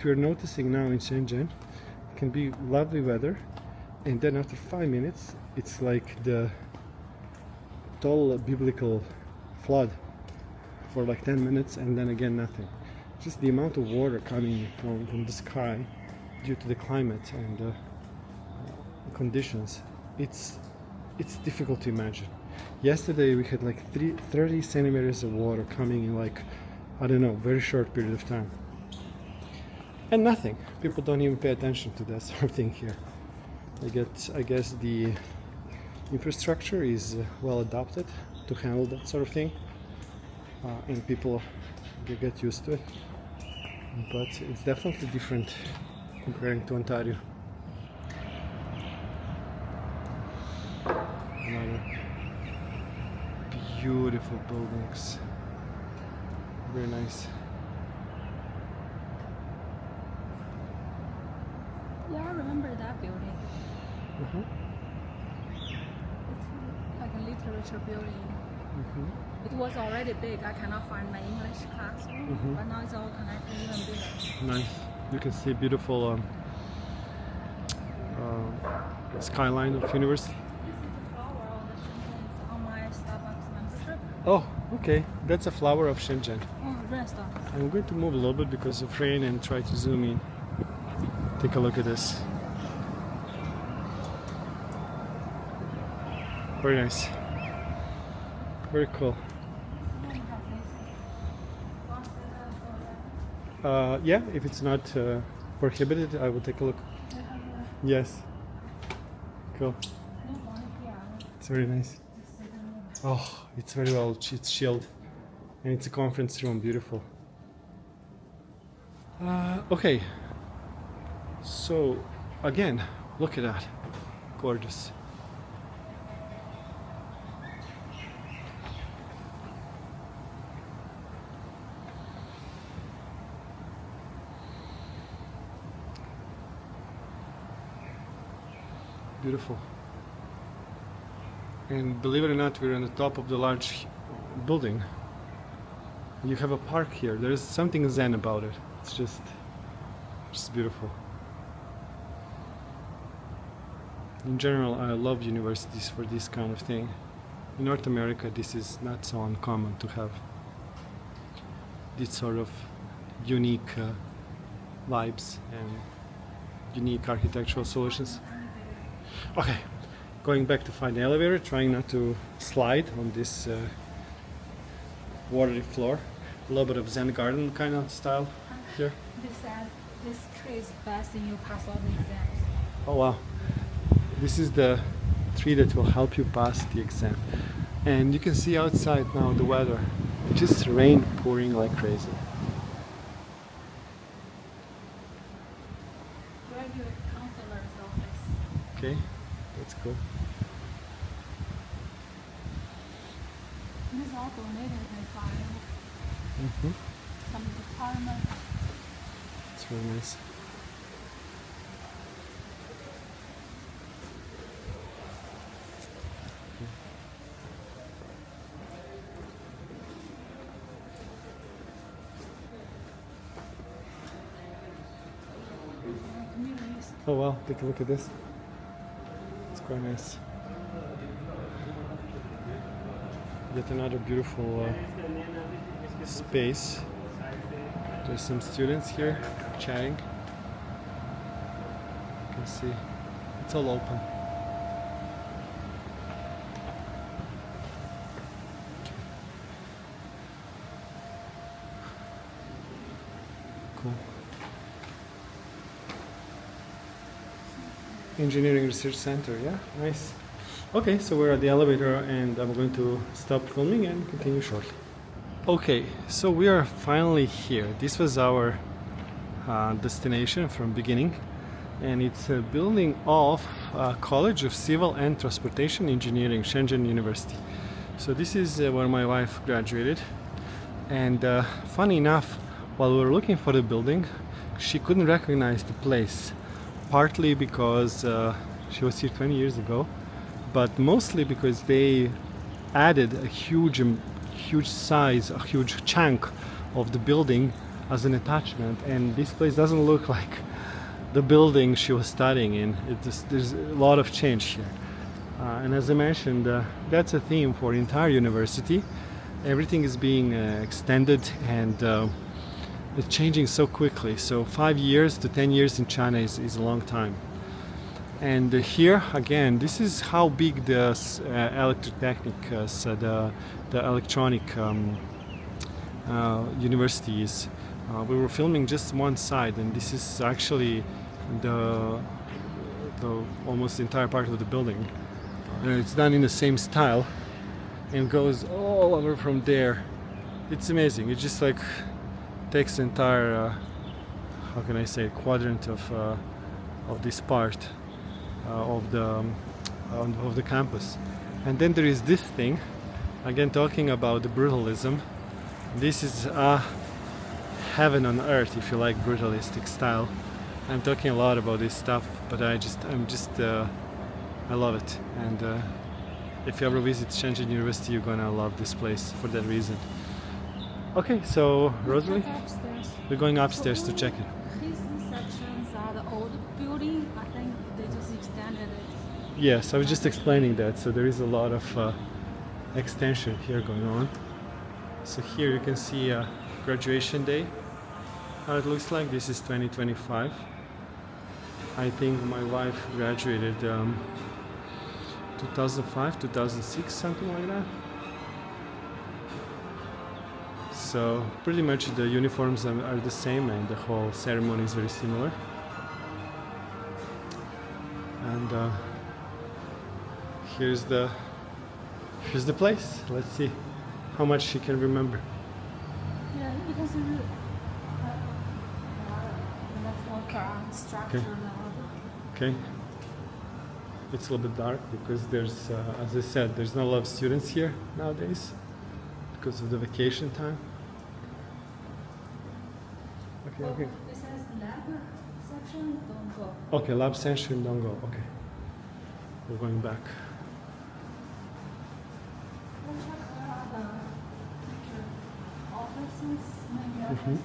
we're noticing now in Shenzhen can be lovely weather, and then after 5 minutes it's like the total biblical flood for like 10 minutes, and then again nothing. Just the amount of water coming from the sky due to the climate and conditions, it's difficult to imagine. Yesterday we had like 30 centimeters of water coming in like, I don't know, very short period of time. And nothing. People don't even pay attention to that sort of thing here. I guess the infrastructure is well adapted to handle that sort of thing, and people they get used to it. But it's definitely different comparing to Ontario. Another beautiful buildings. Very nice. Yeah, I remember that building. Uh-huh. It's like a literature building. Mm-hmm. It was already big. I cannot find my English classroom, but now it's all connected even bigger. Nice. You can see beautiful skyline of university. This is the flower of the Shenzhen on my Starbucks membership. Oh, okay. That's a flower of Shenzhen. Oh, restaurant. I'm going to move a little bit because of rain and try to zoom in. Take a look at this. Very nice. Very cool. Yeah, if it's not prohibited, I will take a look. Yes. Cool. It's very nice. Oh, it's very well, it's chilled. And it's a conference room, beautiful. Okay. So, again, look at that. Gorgeous. Beautiful. And believe it or not, we're on the top of the large building. You have a park here. There is something zen about it. It's just beautiful. In general, I love universities for this kind of thing. In North America, this is not so uncommon to have this sort of unique vibes and unique architectural solutions. Okay, going back to find the elevator, trying not to slide on this watery floor. A little bit of Zen garden kind of style here. This says this tree is best in you pass all the exams. Oh wow. This is the tree that will help you pass the exam. And you can see outside now the weather. Just rain pouring like crazy. Graduate counselor's office. Okay, that's cool. This is all donated by Mm-hmm. some department. It's really nice. Communities. Oh wow, take a look at this. It's quite nice. Yet another beautiful space. There's some students here chatting. You can see it's all open. Engineering Research Center. Yeah, nice. Okay, so we're at the elevator and I'm going to stop filming and continue shortly. Okay, so we are finally here. This was our destination from beginning, and it's a building of College of Civil and Transportation Engineering, Shenzhen University. So this is where my wife graduated, and funny enough, while we were looking for the building, she couldn't recognize the place, partly because she was here 20 years ago, but mostly because they added a huge size, a huge chunk of the building as an attachment, and this place doesn't look like the building she was studying in. There's a lot of change here, and as I mentioned, that's a theme for the entire university. Everything is being extended, and it's changing so quickly. So 5 years to 10 years in China is a long time. And here again, this is how big the electrotechnic, so the electronic university is. We were filming just one side, and this is actually the almost entire part of the building. It's done in the same style and goes all over from there. It's amazing. It just like takes the entire how can I say, quadrant of this part of the campus. And then there is this thing, again talking about the brutalism. This is heaven on earth, if you like brutalistic style. I'm talking a lot about this stuff, but I love it. And if you ever visit Shenzhen University, you're gonna love this place for that reason. Okay, so Rosalie, we're going upstairs to check it. These sections are the old building. I think they just extended it. Yes, I was just explaining that. So there is a lot of extension here going on. So here you can see graduation day. How it looks like. This is 2025. I think my wife graduated 2005, 2006, something like that. So pretty much the uniforms are the same, and the whole ceremony is very similar. And here's the place. Let's see how much she can remember. Yeah, because let's walk around structure now. Okay. It's a little bit dark because there's, as I said, there's not a lot of students here nowadays because of the vacation time. Okay, okay. It says lab section, don't go. Okay, lab section, don't go. Okay. We're going back. We'll check the teacher offices, maybe Mhm.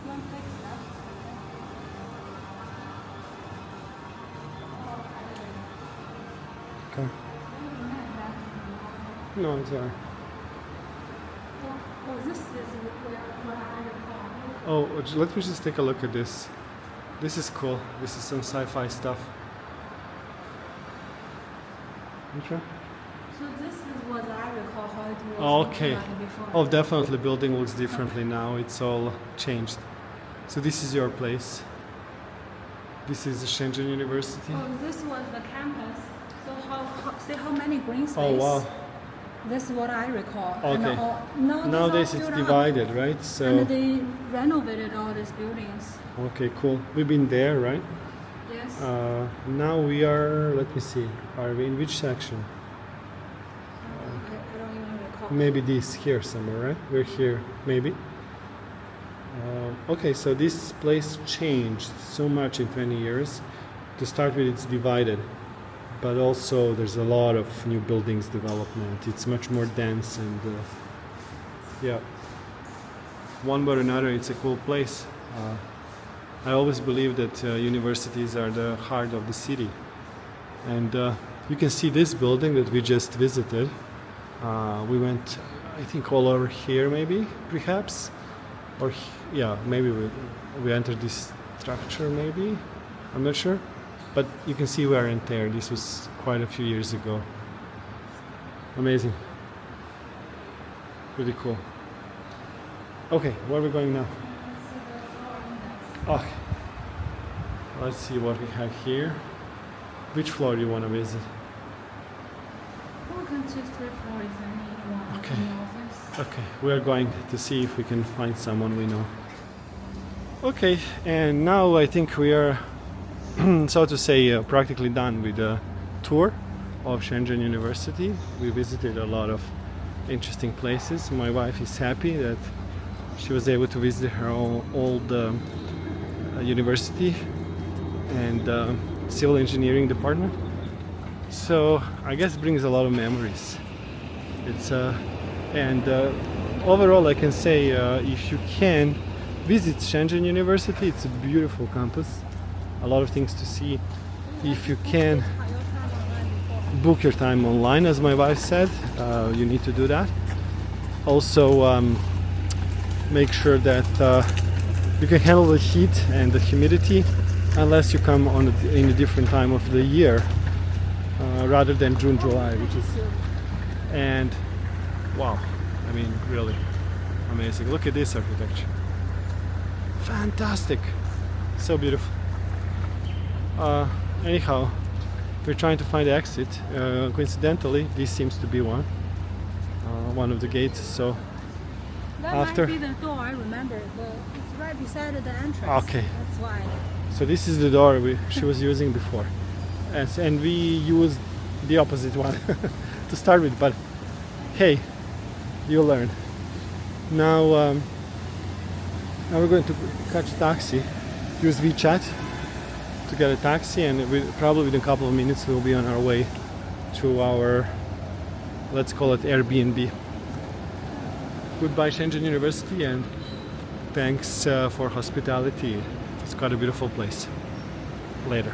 One takes that. Okay. No, it's alright. Oh, this is where I recall. Oh, let me just take a look at this. This is cool. This is some sci-fi stuff. Okay. So this is what I recall how it was Oh, looking okay. like before. Oh, definitely building looks differently now. It's all changed. So this is your place. This is the Shenzhen University. Oh, this was the campus. So see how many green space? Oh, wow. This is what I recall. Okay. And now Nowadays it's divided, right? And So, they renovated all these buildings. okay, cool. We've been there, right? Yes. Now we are, let me see, are we in which section? I don't even recall. Maybe this here somewhere, right? We're here, maybe. Okay, so this place changed so much in 20 years. To start with, it's divided, but also there's a lot of new buildings development. It's much more dense, and yeah, one way or another, it's a cool place. I always believe that universities are the heart of the city, and you can see this building that we just visited. We went, I think, all over here, maybe, perhaps, or yeah, maybe we entered this structure, maybe. I'm not sure, but you can see we aren't there. This was quite a few years ago. Amazing, really cool. Okay, where are we going now? Okay. Let's see what we have here. Which floor do you want to visit? We can choose 3 floors if anyone Okay. in the office. Okay, we are going to see if we can find someone we know. Okay, and now I think we are, so to say, practically done with the tour of Shenzhen University. We visited a lot of interesting places. My wife is happy that she was able to visit her old university and civil engineering department. So I guess it brings a lot of memories. It's and overall I can say if you can visit Shenzhen University, it's a beautiful campus. A lot of things to see. If you can book your time online, as my wife said, you need to do that. Also, make sure that you can handle the heat and the humidity, unless you come in a different time of the year, rather than June, July, which is. And wow, I mean, really amazing. Look at this architecture. Fantastic, so beautiful. Anyhow, we're trying to find the exit. Coincidentally, this seems to be one of the gates. So That after. might be the door, I remember. It's right beside the entrance. Okay. That's why. So this is the door she was using before, and we used the opposite one to start with. But hey, you learn. Now, now we're going to catch a taxi, use WeChat to get a taxi, and probably within a couple of minutes we'll be on our way to our, let's call it Airbnb. Goodbye Shenzhen University, and thanks for hospitality. It's quite a beautiful place. Later.